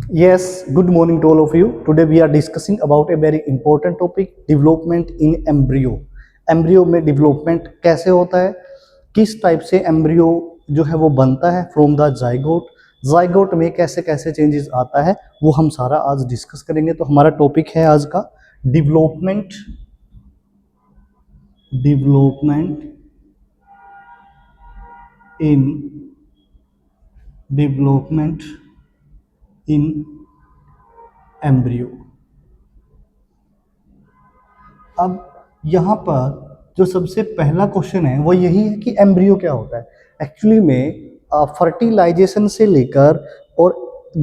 Yes, good morning to all of you. Today we are discussing about a very important topic, development in embryo. Embryo में development कैसे होता है, किस type से embryo जो है वो बनता है फ्रॉम द जाइगोट, जाइगोट में कैसे कैसे चेंजेस आता है, वो हम सारा आज डिस्कस करेंगे। तो हमारा टॉपिक है आज का development development in development in embryo. अब यहाँ पर जो सबसे पहला क्वेश्चन है वो यही है कि एम्ब्रियो क्या होता है। एक्चुअली में फर्टिलाइजेशन से लेकर और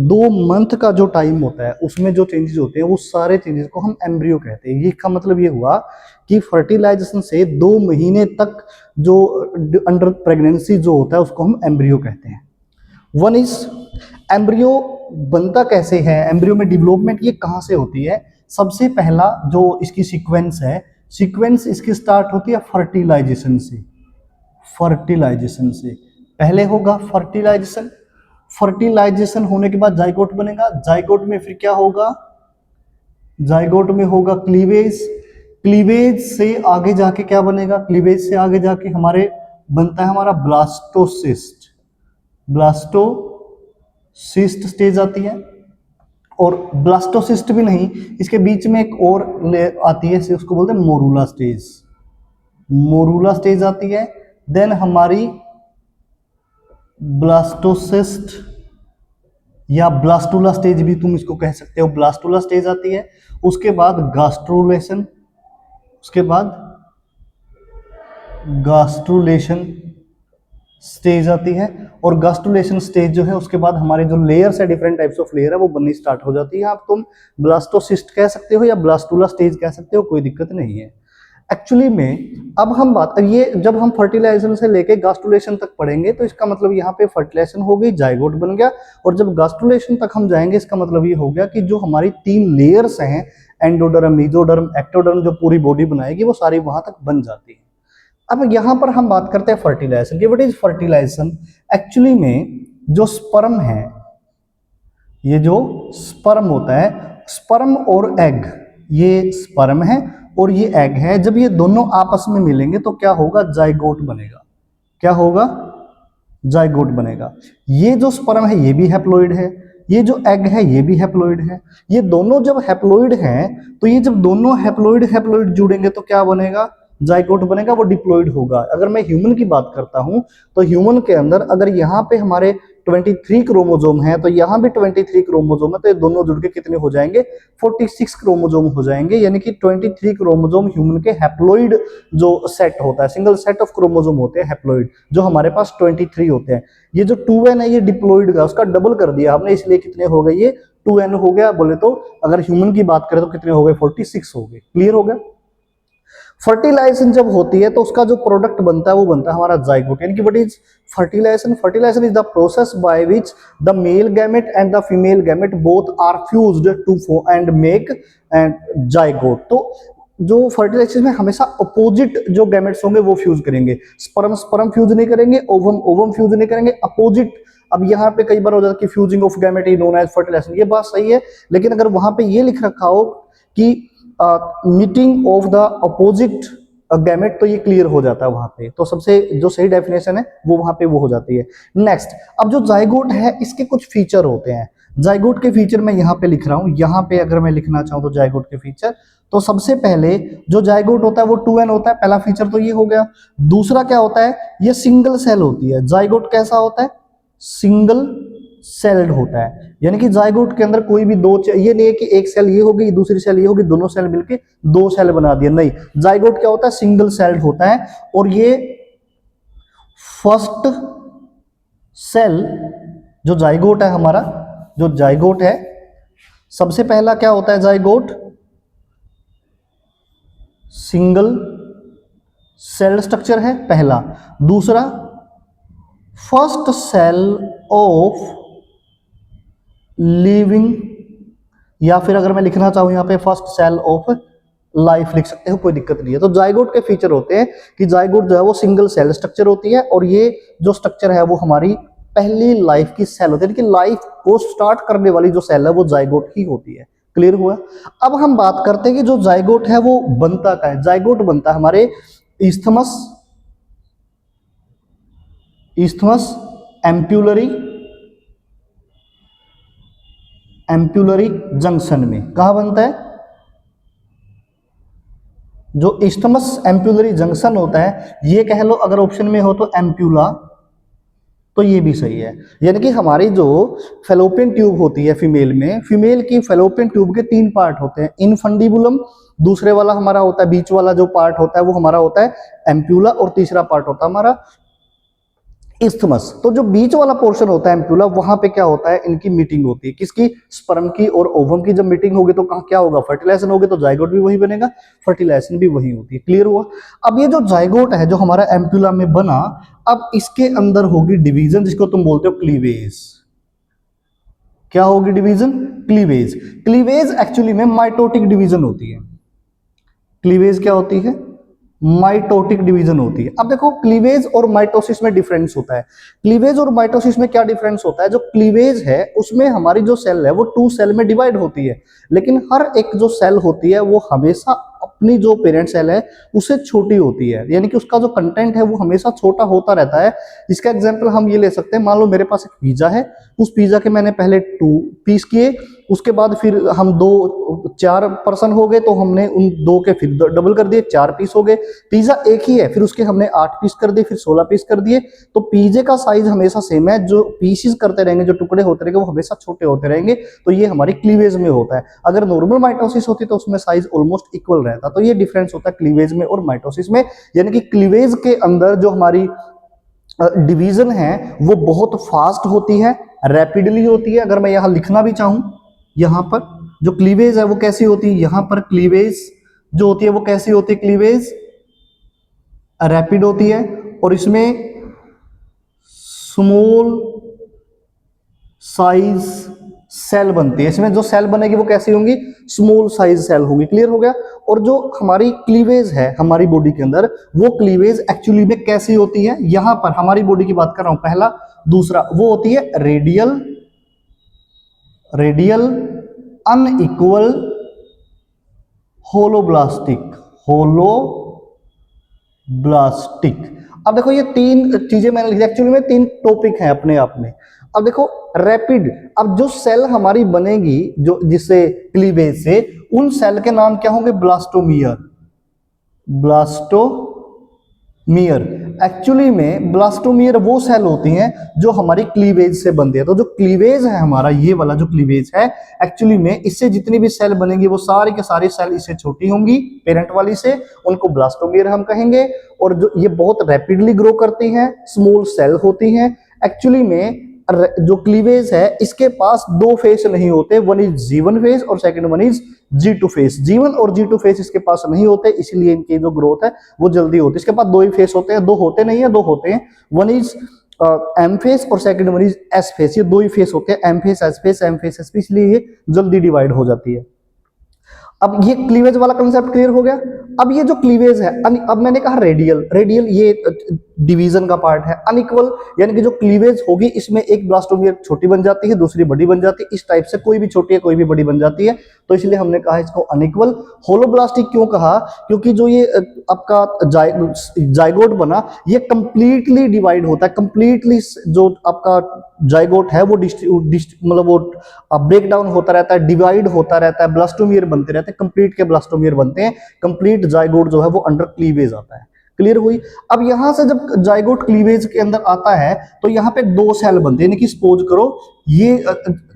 2 मंथ का जो टाइम होता है उसमें जो चेंजेस होते हैं वो सारे चेंजेस को हम एम्ब्रियो कहते हैं। ये का मतलब ये हुआ कि फर्टिलाइजेशन से 2 महीने तक जो अंडर प्रेगनेंसी जो होता है उसको हम एम्ब्रियो कहते हैं। वन इज एम्ब्रियो बनता कैसे है, एम्ब्रियो में डेवलपमेंट ये कहाँ से होती है। सबसे पहला जो इसकी सीक्वेंस है, सीक्वेंस इसकी स्टार्ट होती है फर्टिलाइजेशन से। फर्टिलाइजेशन से पहले होगा फर्टिलाइजेशन, फर्टिलाइजेशन होने के बाद जाइगोट बनेगा, जाइगोट में फिर क्या होगा, जाइगोट में होगा क्लीवेज, क्लीवेज से आगे जाके क्या बनेगा, क्लीवेज से आगे जाके हमारे बनता है हमारा ब्लास्टोसिस्ट, ब्लास्टोसिस्ट स्टेज आती है। और ब्लास्टोसिस्ट भी नहीं, इसके बीच में एक और आती है, उसको बोलते हैं मोरूला स्टेज, मोरूला स्टेज आती है। देन हमारी ब्लास्टोसिस्ट या ब्लास्टुला स्टेज भी तुम इसको कह सकते हो, ब्लास्टुला स्टेज आती है। उसके बाद गास्ट्रुलेशन, उसके बाद गास्ट्रुलेशन स्टेज आती है। और गास्ट्रुलेशन स्टेज जो है उसके बाद हमारे जो लेयर्स है, डिफरेंट टाइप्स ऑफ लेयर है, वो बननी स्टार्ट हो जाती है। आप तुम ब्लास्टोसिस्ट कह सकते हो या ब्लास्टुला स्टेज कह सकते हो, कोई दिक्कत नहीं है। एक्चुअली में अब हम बात, ये जब हम फर्टिलाइजेशन से लेके गास्ट्रुलेशन तक पढ़ेंगे तो इसका मतलब यहाँ पे फर्टिलाइजेशन हो गई, जाइगोट बन गया। और जब गास्ट्रुलेशन तक हम जाएंगे इसका मतलब ये हो गया कि जो हमारी 3 लेयर्स हैं, एंडोडर्म, मेसोडर्म, एक्टोडर्म, जो पूरी बॉडी बनाएगी वो सारी वहां तक बन जाती है। अब यहाँ पर हम बात करते हैं फर्टिलाइजेशन की। What is fertilisation? एक्चुअली में जो स्पर्म है, ये जो स्पर्म होता है, स्पर्म और एग, ये स्पर्म है और ये एग है, जब ये दोनों आपस में मिलेंगे तो क्या होगा, जाइगोट बनेगा। क्या होगा, जाइगोट बनेगा। ये जो स्पर्म है ये भी हैप्लॉइड है, ये जो एग है ये भी हैप्लॉइड है। ये दोनों जब हैप्लॉइड हैं तो ये जब दोनों हैप्लॉइड हैप्लॉइड जुड़ेंगे तो क्या बनेगा, जाइगोट बनेगा, वो डिप्लॉइड होगा। अगर मैं ह्यूमन की बात करता हूं तो ह्यूमन के अंदर अगर यहाँ पे हमारे 23 क्रोमोजोम है तो यहाँ भी 23 क्रोमोजोम है, तो ये दोनों जुड़ के कितने हो जाएंगे, 46 क्रोमोजोम हो जाएंगे। यानी कि 23 क्रोमोजोम ह्यूमन के हैप्लॉइड जो सेट होता है, सिंगल सेट ऑफ क्रोमोजोम होते हैं हैप्लॉइड, जो हमारे पास 23 होते हैं। ये जो 2n है ये डिप्लॉइड का, उसका डबल कर दिया हमने, इसलिए कितने हो गए, ये 2n हो गया। बोले तो अगर ह्यूमन की बात करें तो कितने हो गए, 46 हो गए। क्लियर हो गया। फर्टिलाइजेशन जब होती है तो उसका जो प्रोडक्ट बनता है वो बनता है हमारा जाइगोट। यानी कि what is fertilization? Fertilization is the process by which the male gamete and the female gamete both are fused to form and make zygote. तो जो फर्टिलाइजेशन में हमेशा अपोजिट जो गैमेट्स होंगे वो फ्यूज करेंगे, स्पर्म स्पर्म फ्यूज नहीं करेंगे, ओवम ओवम फ्यूज नहीं करेंगे, अपोजिट। अब यहाँ पे कई बार हो जाता है कि fusing of gamete is known as fertilization, ये बात सही है, लेकिन अगर वहां पे ये लिख रखा हो कि meeting of the opposite gamete तो ये क्लियर हो जाता है वहां पे, तो सबसे जो सही डेफिनेशन है वो वहां पे वो हो जाती है। नेक्स्ट, अब जो जाइगोट है इसके कुछ फीचर होते हैं। जाइगोट के फीचर मैं यहाँ पे लिख रहा हूँ, यहाँ पे अगर मैं लिखना चाहूँ तो जाइगोट के फीचर, तो सबसे पहले जो जाइगोट होता है वो 2n होता है, पहला फीचर तो ये हो गया। दूसरा क्या होता है, ये सिंगल सेल होती है। जाइगोट कैसा होता है, सिंगल सेल्ड होता है। यानी कि जाइगोट के अंदर कोई भी दो, ये नहीं है कि एक सेल ये होगी दूसरी सेल ये होगी, दोनों सेल मिलके 2 सेल बना दिया, नहीं। जाइगोट क्या होता है, सिंगल सेल्ड होता है। और ये फर्स्ट सेल जो जाइगोट है हमारा, जो जाइगोट है, सबसे पहला क्या होता है, जाइगोट सिंगल सेल स्ट्रक्चर है पहला। दूसरा, फर्स्ट सेल ऑफ लिविंग, या फिर अगर मैं लिखना चाहूं यहाँ पे फर्स्ट सेल ऑफ लाइफ लिख सकते हो, कोई दिक्कत नहीं है। तो जाइगोट के फीचर होते हैं कि जाइगोट जो है वो सिंगल सेल स्ट्रक्चर होती है और ये जो स्ट्रक्चर है वो हमारी पहली लाइफ की सेल होती है, यानी कि लाइफ को स्टार्ट करने वाली जो सेल है वो जाइगोट ही होती है। क्लियर हुआ। अब हम बात करते हैं कि जो जाइगोट है वो बनता का है। जाइगोट बनता है हमारे इस्थमस एम्प्यूलरी जंक्शन में। कहां बनता है? जो इस्थमस एम्प्यूलरी जंक्शन होता है, ये कह लो अगर ऑप्शन में हो तो एम्प्यूला, तो ये भी सही है। यानी कि हमारी जो फेलोपियन ट्यूब होती है फीमेल में, फीमेल की फेलोपियन ट्यूब के 3 पार्ट होते हैं, इनफंडिबुलम, दूसरे वाला हमारा होता है बीच वाला जो पार्ट होता है वो हमारा होता है एम्प्यूला, और तीसरा पार्ट होता है हमारा इस्थमस। तो जो बीच वाला पोर्शन होता है एम्प्यूला, वहां पे क्या होता है, इनकी मीटिंग होती है। किसकी? स्पर्म की और ओवम की। जब मीटिंग होगी तो कहाँ क्या होगा? फर्टिलाइजेशन होगी, तो जाइगोट भी वही बनेगा, फर्टिलाइजेशन भी वही होती है। क्लियर हुआ। अब ये जो जाइगोट है जो हमारा एम्प्यूला में बना, अब इसके अंदर होगी डिवीजन, जिसको तुम बोलते हो क्लीवेज। क्या होगी डिवीजन? क्लीवेज। क्लीवेज एक्चुअली में माइटोटिक डिवीजन होती है। क्लीवेज क्या होती है? माइटोटिक डिवीजन होती है। अब देखो क्लीवेज और माइटोसिस में डिफरेंस होता है। क्लीवेज और माइटोसिस में क्या डिफरेंस होता है? जो क्लीवेज है उसमें हमारी जो सेल है वो 2 सेल में डिवाइड होती है, लेकिन हर एक जो सेल होती है वो हमेशा अपनी जो पेरेंट सेल है उससे छोटी होती है, यानी कि उसका जो कंटेंट है वो हमेशा छोटा होता रहता है। इसका एग्जांपल हम ये ले सकते हैं, मान लो मेरे पास एक पिज्जा है, उस पिज्जा के मैंने पहले 2 पीस किए, उसके बाद फिर हम 4 पर्सन हो गए तो हमने उन 2 के फिर डबल कर दिए, 4 पीस हो गए। पिज्जा एक ही है, फिर उसके हमने 8 पीस कर दिए, फिर 16 पीस कर दिए। तो पिज्जे का साइज हमेशा सेम है, जो पीसेस करते रहेंगे, जो टुकड़े होते रहेंगे वो हमेशा छोटे होते रहेंगे। तो ये हमारी क्लीवेज में होता है। अगर नॉर्मल माइटोसिस होती तो उसमें साइज ऑलमोस्ट इक्वल रहता। तो ये डिफरेंस होता है क्लीवेज में और माइटोसिस में। यानी कि क्लीवेज के अंदर जो हमारी डिवीजन है वो बहुत फास्ट होती है, रैपिडली होती है। अगर मैं यहां लिखना भी चाहूं, यहां पर जो क्लीवेज है वो कैसी होती है, यहां पर क्लीवेज जो होती है वो कैसी होती है, क्लीवेज रैपिड होती है, और इसमें स्मॉल साइज सेल बनती है। इसमें जो सेल बनेगी वो कैसी होंगी? स्मॉल साइज सेल होगी। क्लियर हो गया। और जो हमारी क्लीवेज है हमारी बॉडी के अंदर, वो क्लीवेज एक्चुअली में कैसी होती है, यहां पर हमारी बॉडी की बात कर रहा हूं पहला। दूसरा वो होती है रेडियल अनइक्वल होलोब्लास्टिक। अब देखो ये 3 चीजें मैंने लिखी, एक्चुअली में 3 टॉपिक हैं अपने आप में। अब देखो रैपिड, अब जो सेल हमारी बनेगी जो जिससे क्लीवेज से, उन सेल के नाम क्या होंगे? ब्लास्टोमियर। एक्चुअली में ब्लास्टोमियर वो सेल होती हैं जो हमारी क्लीवेज से बनती है। तो जो क्लीवेज है हमारा, ये वाला जो क्लीवेज है, एक्चुअली में इससे जितनी भी सेल बनेगी वो सारी के सारी सेल इससे छोटी होंगी पेरेंट वाली से, उनको ब्लास्टोमियर हम कहेंगे। और जो ये बहुत रैपिडली ग्रो करती हैं, स्मॉल सेल होती हैं। एक्चुअली में जो क्लीवेज है इसके पास 2 फेस नहीं होते, वन इज G1 फेस और second one is G2 face. G1 और G2 फेस इसके पास नहीं होते, इसलिए इनकी जो ग्रोथ है वो जल्दी होती है। इसके पास 2 ही फेस होते हैं, 2 होते नहीं है, 2 होते हैं। वन इज M फेस और second one is S face. ये 2 ही फेस होते हैं, M face S face, M face S face, इसलिए ये जल्दी डिवाइड हो जाती है। अब ये क्लीवेज वाला कंसेप्ट क्लियर हो गया। अब ये जो क्लीवेज है, अब मैंने कहा रेडियल ये डिवीजन का पार्ट है। अनइक्वल यानी कि जो क्लीवेज होगी इसमें एक ब्लास्टोमियर छोटी बन जाती है, दूसरी बड़ी बन जाती है। इस टाइप से कोई भी छोटी है कोई भी बड़ी बन जाती है, तो इसलिए हमने कहा इसको अनइक्वल। होलोब्लास्टिक क्यों कहा? क्योंकि जो ये आपका जाइगोट बना, ये कंप्लीटली डिवाइड होता है। कंप्लीटली जो आपका जाइगोट है वो मतलब वो ब्रेक डाउन होता रहता है, डिवाइड होता रहता है, ब्लास्टोमियर बनते रहते हैं, कंप्लीट के ब्लास्टोमियर बनते हैं। कंप्लीट जाइगोट जो है वो अंडर क्लीवेज आता है। क्लियर हुई। अब यहां से जब जाइगोट क्लीवेज के अंदर आता है तो यहां पे 2 सेल बनते हैं, यानी कि सपोज करो ये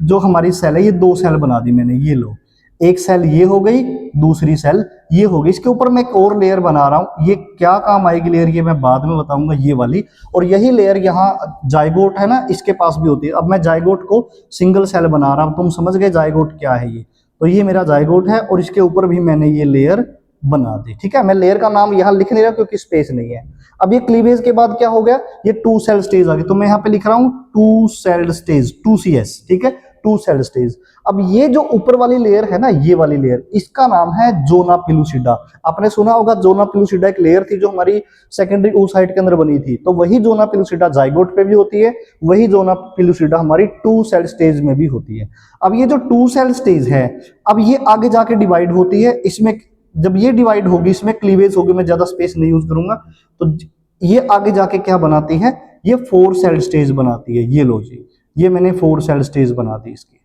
जो हमारी सेल है ये 2 सेल बना दी मैंने, ये लो, एक सेल ये हो गई, दूसरी सेल ये हो गई। इसके ऊपर मैं एक और लेयर बना रहा हूं, ये क्या काम आएगी लेयर, ये मैं बाद में बताऊंगा, ये वाली। और यही लेयर यहाँ जाइगोट है ना, इसके पास भी होती है। अब मैं जाइगोट को सिंगल सेल बना रहा हूं, तुम समझ गए जाइगोट क्या है ये। तो ये मेरा जाइगोट है और इसके ऊपर भी मैंने ये लेयर बना दी। ठीक है, मैं लेयर का नाम यहां लिख नहीं रहा क्योंकि स्पेस नहीं है। अब ये क्लीवेज के बाद क्या हो गया, ये 2 सेल स्टेज आ गई, तो मैं यहां पे लिख रहा हूं 2 सेल स्टेज, 2CS। ठीक है, टू सेल स्टेज। अब ये जो ऊपर वाली लेयर है ना, ये वाली लेयर, इसका नाम है जोना पेलुसिडा। आपने सुना होगा जोना पेलुसिडा एक लेयर थी जो हमारी सेकेंडरी oocyte के अंदर बनी थी, तो वही जोना पेलुसिडा जाइगोट पे भी होती है, वही जोना पेलुसिडा हमारी टू सेल स्टेज में भी होती है। अब ये जो टू सेल स्टेज है, अब ये आगे जाके डिवाइड होती है, इसमें जब ये डिवाइड होगी इसमें क्लीवेज होगी, मैं ज्यादा स्पेस नहीं यूज करूंगा, तो ये आगे जाके क्या बनाती है, ये फोर सेल स्टेज बनाती है। ये लो जी, ये मैंने फोर सेल स्टेज बना दी इसकी,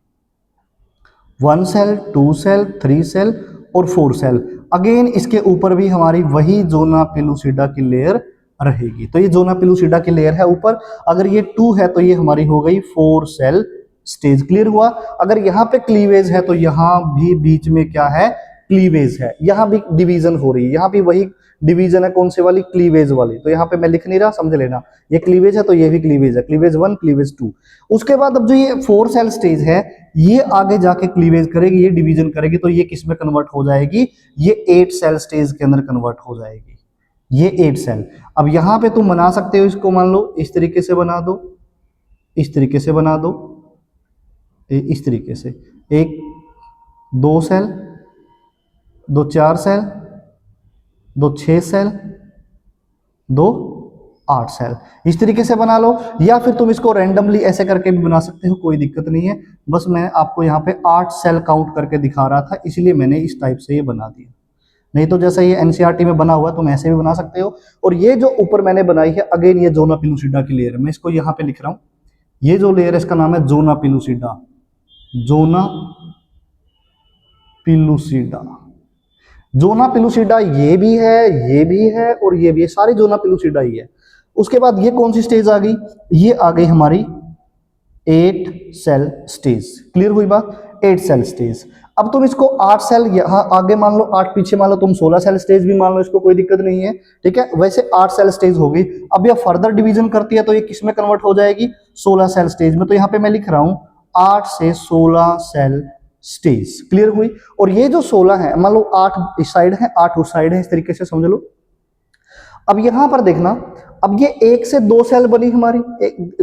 1 सेल, 2 सेल, 3 सेल और 4 सेल। अगेन इसके ऊपर भी हमारी वही जोना पेलुसिडा की लेयर रहेगी। तो ये जोना पेलुसिडा की लेयर है ऊपर, अगर ये 2 है तो ये हमारी हो गई 4 सेल स्टेज। क्लियर हुआ? अगर यहाँ पे क्लीवेज है तो यहाँ भी बीच में क्या है, क्लीवेज है, यहाँ भी डिवीजन हो रही है, यहाँ भी वही डिवीजन है, कौन से वाली, क्लीवेज वाली। तो यहाँ पे मैं लिख नहीं रहा, समझ लेना, ये क्लीवेज है तो ये भी क्लीवेज है, क्लीवेज 1, क्लीवेज 2। उसके बाद अब जो ये 4 सेल स्टेज है, ये आगे जाके क्लीवेज करेगी, ये डिवीजन करेगी, तो ये किस में कन्वर्ट हो जाएगी, ये 8 सेल स्टेज के अंदर कन्वर्ट हो जाएगी, ये 8 सेल। अब यहाँ पे तुम बना सकते हो इसको, मान लो इस तरीके से बना दो, इस तरीके से बना दो, इस तरीके से, 1 2 सेल, 2 4 सेल, 2 6 सेल, 2 8 सेल, इस तरीके से बना लो। या फिर तुम इसको रैंडमली ऐसे करके भी बना सकते हो, कोई दिक्कत नहीं है। बस मैं आपको यहाँ पे 8 सेल काउंट करके दिखा रहा था, इसलिए मैंने इस टाइप से ये बना दिया। नहीं तो जैसा ये एनसीईआरटी में बना हुआ है तुम ऐसे भी बना सकते हो। और ये जो ऊपर मैंने बनाई है, अगेन ये जोना पेलुसिडा की लेयर है, मैं इसको यहाँ पे लिख रहा हूँ, ये जो लेयर है इसका नाम है zona pellucida, zona pellucida. Zona pellucida ये भी है, ये भी है और ये भी है, सारी जोना पेलुसिडा ही है। उसके बाद ये कौन सी स्टेज आ गई, ये आ गई हमारी 8 सेल स्टेज। क्लियर हुई बात, 8 सेल स्टेज। अब तुम इसको 8 सेल यहाँ आगे मान लो, 8 पीछे मान लो, तुम 16 सेल स्टेज भी मान लो, इसको कोई दिक्कत नहीं है, ठीक है। वैसे 8 सेल स्टेज हो गई। अब ये फर्दर डिवीजन करती है तो ये किस में कन्वर्ट हो जाएगी, 16 सेल स्टेज में। तो यहाँ पे मैं लिख रहा हूं 8 से 16 सेल स्टेज। क्लियर हुई? और ये जो 16 है, मान लो 8 इस साइड है, 8 उस साइड है, इस तरीके से समझ लो। अब यहां पर देखना, अब ये 1 से 2 सेल बनी हमारी,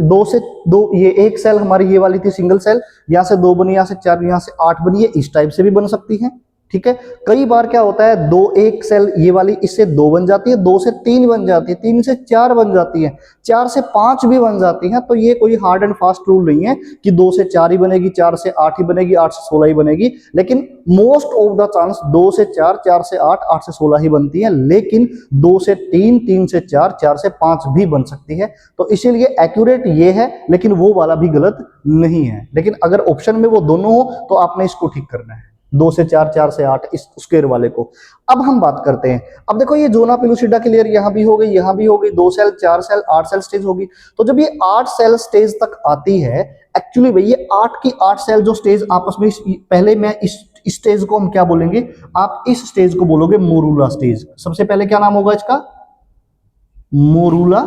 2 से 2, ये 1 सेल हमारी ये वाली थी सिंगल सेल, यहां से 2 बनी, यहां से 4, यहां से 8 बनी, ये इस टाइप से भी बन सकती है, ठीक है। कई बार क्या होता है, 1 सेल ये वाली इससे 2 बन जाती है, 2 से 3 बन जाती है, 3 से 4 बन जाती है, 4 से 5 भी बन जाती है। तो ये कोई हार्ड एंड फास्ट रूल नहीं है कि 2 से 4 ही बनेगी, 4 से 8 ही बनेगी, 8 से 16 ही बनेगी। लेकिन मोस्ट ऑफ द चांस 2 से 4, 4 से 8, 8 से 16 ही बनती है। लेकिन 2 से 3, 3 से 4, 4 से 5 भी बन सकती है। तो इसीलिए एक्यूरेट ये है, लेकिन वो वाला भी गलत नहीं है। लेकिन अगर ऑप्शन में वो दोनों हो तो आपने इसको ठीक करना है, 2 से 4, 4 से 8, इस स्क्वायर वाले को। अब हम बात करते हैं, अब देखो ये जोना पेलुसिडा की लेयर यहाँ भी हो गई, यहाँ भी हो गई, 2 सेल, 4 सेल, 8 सेल स्टेज होगी। तो जब ये 8 सेल स्टेज तक आती है, एक्चुअली भाई ये 8 की 8 सेल जो स्टेज आपस में, पहले मैं इस स्टेज को हम क्या बोलेंगे, आप इस स्टेज को बोलोगे मोरूला स्टेज। सबसे पहले क्या नाम होगा इसका, मोरूला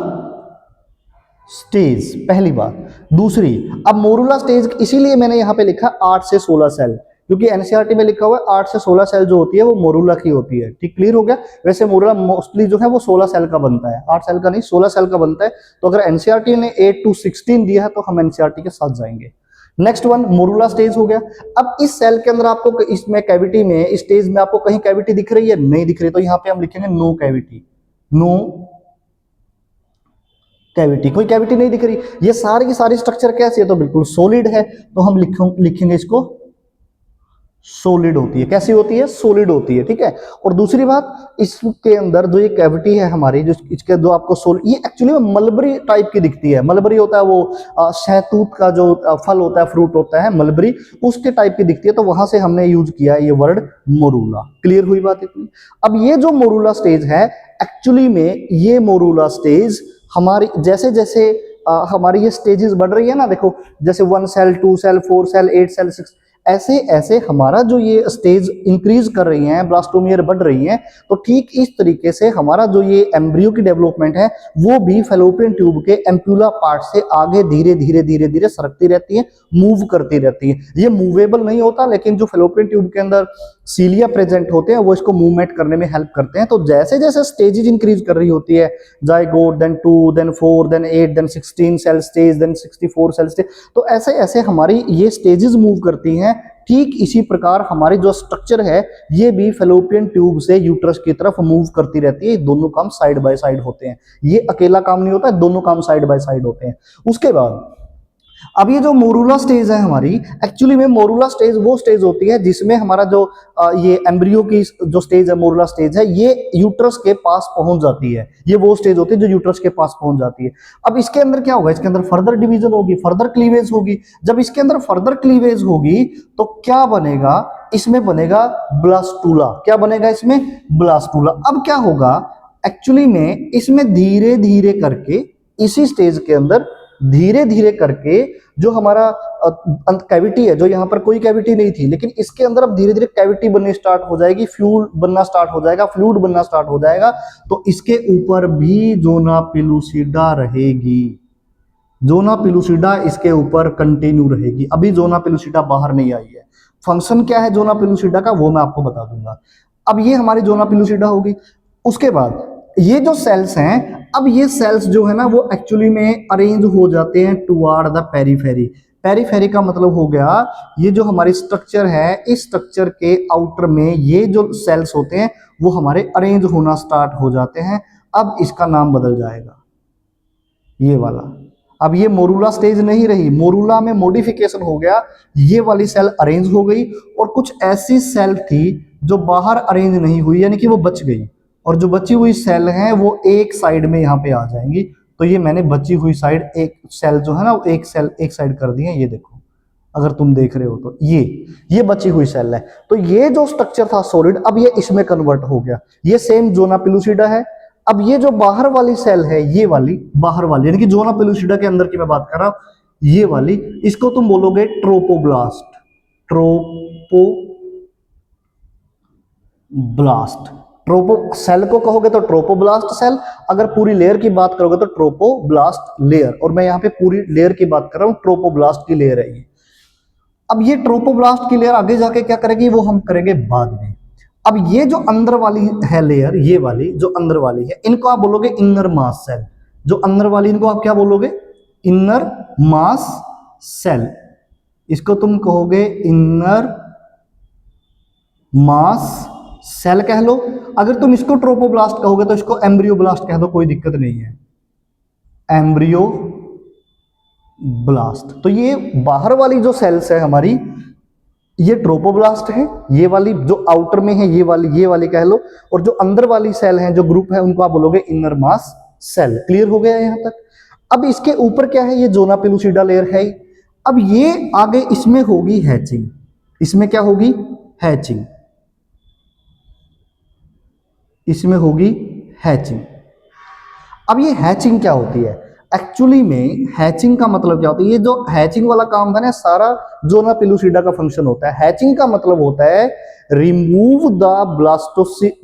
स्टेज, पहली बात। दूसरी, अब मोरूला स्टेज इसीलिए मैंने यहाँ पे लिखा 8 से 16 सेल, क्योंकि एनसीईआरटी में लिखा हुआ है 8 से 16 सेल जो होती है वो मोरूला की होती है। ठीक, क्लियर हो गया। वैसे मोरूला मोस्टली जो है वो 16 सेल का बनता है, 8 सेल का नहीं, 16 सेल का बनता है। तो अगर एनसीईआरटी ने 8 to 16 दिया है तो हम एनसीईआरटी के साथ जाएंगे। नेक्स्ट वन मोरूला स्टेज हो गया। अब इस सेल के अंदर आपको, इसमें कैविटी में, इस स्टेज में आपको कहीं कैविटी दिख रही है, नहीं दिख रही, तो यहाँ पे हम लिखेंगे नो कैविटी, नो कैविटी, कोई कैविटी नहीं दिख रही। ये सारी की सारी स्ट्रक्चर कैसी है, तो बिल्कुल सॉलिड है, तो हम लिखेंगे इसको सॉलिड होती है। कैसी होती है, सॉलिड होती है, ठीक है। और दूसरी बात, इसके अंदर जो ये कैविटी है हमारी, जो इसके जो आपको ये एक्चुअली मलबरी टाइप की दिखती है। मलबरी होता है वो शहतूत का जो फल होता है, फ्रूट होता है मलबरी, उसके टाइप की दिखती है। तो वहां से हमने यूज किया है ये वर्ड मोरूला। क्लियर हुई बात इतनी। अब ये जो मोरूला स्टेज है, एक्चुअली में ये मोरूला स्टेज हमारी जैसे जैसे हमारी ये स्टेजेस बढ़ रही है ना, देखो जैसे 1 सेल, 2 सेल, 4 सेल, 8 सेल, 6, ऐसे ऐसे हमारा जो ये स्टेज इंक्रीज कर रही है, ब्लास्टोमियर बढ़ रही है, तो ठीक इस तरीके से हमारा जो ये एम्ब्रियो की डेवलपमेंट है वो भी फैलोपियन ट्यूब के एम्प्यूला पार्ट से आगे धीरे धीरे धीरे धीरे सरकती रहती है, मूव करती रहती है। ये मूवेबल नहीं होता, लेकिन जो फैलोपियन ट्यूब के अंदर सीलिया प्रेजेंट होते हैं वो इसको मूवमेंट करने में हेल्प करते हैं। तो जैसे जैसे स्टेजेस इंक्रीज कर रही होती है, zygote, then 2, then 4, then 8, then 16 cell stage, then 64 cell stage, तो ऐसे ऐसे हमारी ये स्टेजेस मूव करती हैं। ठीक इसी प्रकार हमारी जो स्ट्रक्चर है ये भी फैलोपियन ट्यूब से यूट्रस की तरफ मूव करती रहती है। दोनों काम साइड बाय साइड होते हैं, ये अकेला काम नहीं होता, दोनों काम साइड बाय साइड होते हैं। उसके बाद अब ये जो मोरूला स्टेज है हमारी, एक्चुअली में मोरूला स्टेज वो स्टेज होती है जिसमें हमारा जो ये एम्ब्रियो की जो स्टेज है, मोरूला स्टेज है, ये यूट्रस के पास पहुंच जाती है। ये वो स्टेज होती है जो यूट्रस के पास पहुंच जाती है। अब इसके अंदर क्या होगा, इसके अंदर फर्दर डिवीजन होगी, फर्दर क्लीवेज होगी। जब इसके अंदर फर्दर क्लीवेज होगी तो क्या बनेगा, इसमें बनेगा ब्लास्टूला। क्या बनेगा इसमें? ब्लास्टूला। अब क्या होगा, एक्चुअली में इसमें धीरे धीरे करके इसी स्टेज के अंदर धीरे धीरे करके जो हमारा कैविटी है, जो यहाँ पर कोई कैविटी नहीं थी, लेकिन इसके अंदर अब धीरे धीरे कैविटी बननी स्टार्ट हो जाएगी, फ्लूइड बनना स्टार्ट हो जाएगा, फ्लूइड बनना स्टार्ट हो जाएगा। तो इसके ऊपर भी जोना पेलुसिडा रहेगी, जोना पेलुसिडा इसके ऊपर कंटिन्यू रहेगी। अभी जोना पेलुसिडा बाहर नहीं आई है। फंक्शन क्या है जोना पेलुसिडा का वो मैं आपको बता दूंगा। अब ये हमारी जोना पेलुसिडा होगी। उसके बाद ये जो सेल्स हैं, अब ये सेल्स जो है ना वो एक्चुअली में अरेंज हो जाते हैं टुवार्ड द पेरीफेरी। पेरीफेरी का मतलब हो गया ये जो हमारी स्ट्रक्चर है, इस स्ट्रक्चर के आउटर में ये जो सेल्स होते हैं वो हमारे अरेंज होना स्टार्ट हो जाते हैं। अब इसका नाम बदल जाएगा, ये वाला। अब ये मोरूला स्टेज नहीं रही, मोरूला में मॉडिफिकेशन हो गया, ये वाली सेल अरेंज हो गई और कुछ ऐसी सेल थी जो बाहर अरेंज नहीं हुई, यानी कि वो बच गई, और जो बची हुई सेल हैं वो एक साइड में यहाँ पे आ जाएंगी। तो ये मैंने बची हुई साइड, एक सेल जो है ना वो एक सेल एक साइड कर दी है, ये देखो अगर तुम देख रहे हो तो ये बची हुई सेल है। तो ये जो स्ट्रक्चर था सॉलिड, अब ये इसमें कन्वर्ट हो गया। ये सेम जोना पेलुसिडा है। अब ये जो बाहर वाली सेल है, ये वाली बाहर वाली, यानी कि जोना पेलुसिडा के अंदर की मैं बात कर रहा हूं, ये वाली, इसको तुम बोलोगे ट्रोपोब्लास्ट। ट्रोपोब्लास्ट, ट्रोपो सेल को कहोगे तो ट्रोपोब्लास्ट सेल, अगर पूरी लेयर की बात करोगे तो ट्रोपोब्लास्ट लेयर। और मैं यहाँ पे पूरी लेयर की बात कर रहा हूँ, ट्रोपोब्लास्ट की लेयर है ये। अब ये ट्रोपोब्लास्ट की लेयर आगे जाके क्या करेगी वो हम करेंगे बाद में। अब ये जो अंदर वाली है लेयर, ये वाली जो अंदर वाली है, इनको आप बोलोगे इनर मास सेल। जो अंदर वाली, इनको आप क्या बोलोगे? Inner mass cell. इसको तुम कहोगे इनर मास सेल कह लो। अगर तुम इसको ट्रोपोब्लास्ट कहोगे तो इसको एम्ब्रियोब्लास्ट कह दो, कोई दिक्कत नहीं है, एम्ब्रियोब्लास्ट। तो ये बाहर वाली जो सेल्स है हमारी, ये ट्रोपोब्लास्ट है, ये वाली जो आउटर में है, ये वाली कह लो। और जो अंदर वाली सेल है, जो ग्रुप है, उनको आप बोलोगे इनर मास सेल। क्लियर हो गया यहां तक? अब इसके ऊपर क्या है, ये जोना पेलुसिडा लेयर है। अब ये आगे इसमें होगी हैचिंग। इसमें क्या होगी? हैचिंग। इसमें होगी हैचिंग। अब ये हैचिंग क्या होती है? एक्चुअली में हैचिंग का मतलब क्या होता है? ये जो हैचिंग वाला काम है ना, सारा जोना पेलुसिडा का फंक्शन होता है। हैचिंग का मतलब होता है रिमूव द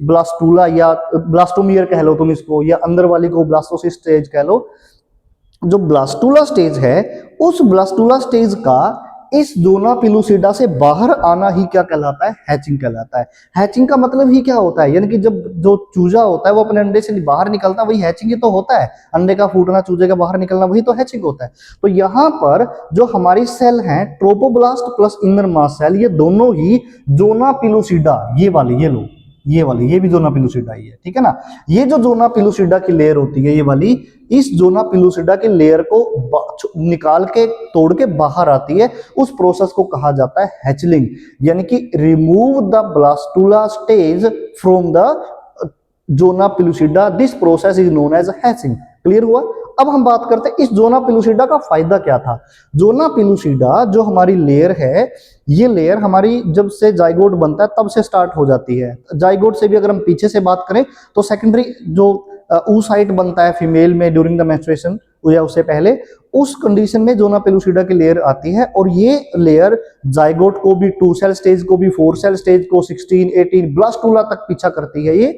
ब्लास्टूला, या ब्लास्टोमियर कह लो तुम इसको, या अंदर वाली को ब्लास्टोसिस्ट स्टेज कह लो। जो ब्लास्टूला स्टेज है, उस ब्लास्टूला स्टेज का इस जोना पेलुसिडा से बाहर आना ही क्या कहलाता है? हैचिंग कहलाता है। हैचिंग का मतलब ही क्या होता है? यानी कि जब जो चूजा होता है वो अपने अंडे से बाहर निकलता है, वही हैचिंग ही तो होता है। अंडे का फूटना, चूजे का बाहर निकलना, वही तो हैचिंग होता है। तो यहाँ पर जो हमारी सेल है, trophoblast plus inner mass cell, ये दोनों ही जोना पेलुसिडा, ये वाली, ये लो, ये वाली, ये भी जोना पेलुसिडा ही है, ठीक है ना। ये जो जोना पेलुसिडा की लेयर होती है, ये वाली, इस जोना पेलुसिडा की लेयर को निकाल के, तोड़ के बाहर आती है। उस प्रोसेस को कहा जाता है हैचलिंग, यानी कि remove the blastula stage from the zona pellucida. This process is known as hatching. Clear हुआ? अब हम बात करते हैं इस जोना पेलुसिडा का फायदा क्या था। जोना पेलुसिडा जो हमारी लेयर है, ये लेयर हमारी जब से जाइगोट बनता है तब से स्टार्ट हो जाती है। जाइगोट से भी अगर हम पीछे से बात करें तो सेकेंडरी जो oocyte बनता है फीमेल में ड्यूरिंग द मेंस्ट्रुएशन, या उससे पहले, उस कंडीशन में जोना पेलुसिडा की लेयर आती है और ये लेयर जाइगोट को भी, 2 सेल स्टेज को भी, 4 सेल स्टेज को, 16, 18 ब्लास्टूला तक पीछा करती है ये।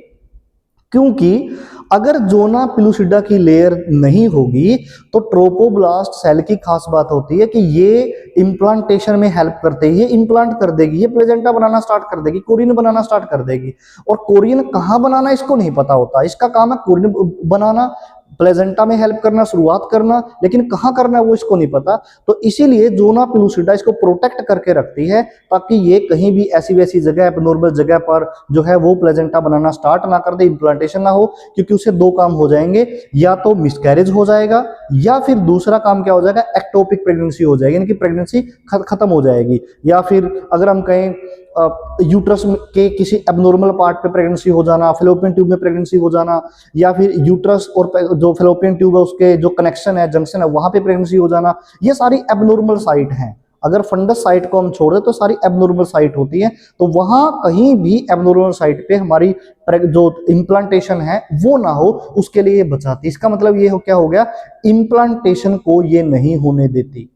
क्योंकि अगर जोना पेलुसिडा की लेयर नहीं होगी तो ट्रोपोब्लास्ट सेल की खास बात होती है कि ये इम्प्लांटेशन में हेल्प करते हैं, ये इम्प्लांट कर देगी, ये प्लेजेंटा बनाना स्टार्ट कर देगी, कोरियन बनाना स्टार्ट कर देगी। और कोरियन कहाँ बनाना इसको नहीं पता होता, इसका काम है कोरियन बनाना, प्लेजेंटा में हेल्प करना, शुरुआत करना, लेकिन कहाँ करना है वो इसको नहीं पता। तो इसीलिए जोना पेलुसिडा इसको प्रोटेक्ट करके रखती है ताकि ये कहीं भी ऐसी वैसी जगह, एबनॉर्मल जगह पर जो है वो प्लेजेंटा बनाना स्टार्ट ना कर दे, इम्प्लांटेशन ना हो। क्योंकि उसे दो काम हो जाएंगे, या तो मिसकैरेज हो जाएगा या फिर दूसरा काम क्या हो जाएगा, एक्टोपिक प्रेगनेंसी हो जाएगी, यानी कि प्रेगनेंसी खत्म हो जाएगी। या फिर अगर हम कहें यूट्रस के किसी एबनॉर्मल पार्ट पे प्रेगनेंसी हो जाना, फेलोपियन ट्यूब में प्रेगनेंसी हो जाना, या फिर यूट्रस और जो फेलोपियन ट्यूब है उसके जो कनेक्शन है, जंक्शन है, वहां पे प्रेगनेंसी हो जाना, ये सारी एबनॉर्मल साइट हैं। अगर फंडस साइट को हम छोड़ दें तो सारी एबनॉर्मल साइट होती है। तो वहां कहीं भी एबनॉर्मल साइट पे हमारी जो इम्प्लांटेशन है वो ना हो, उसके लिए ये बचाती है। इसका मतलब ये क्या हो गया, इम्प्लांटेशन को ये नहीं होने देती।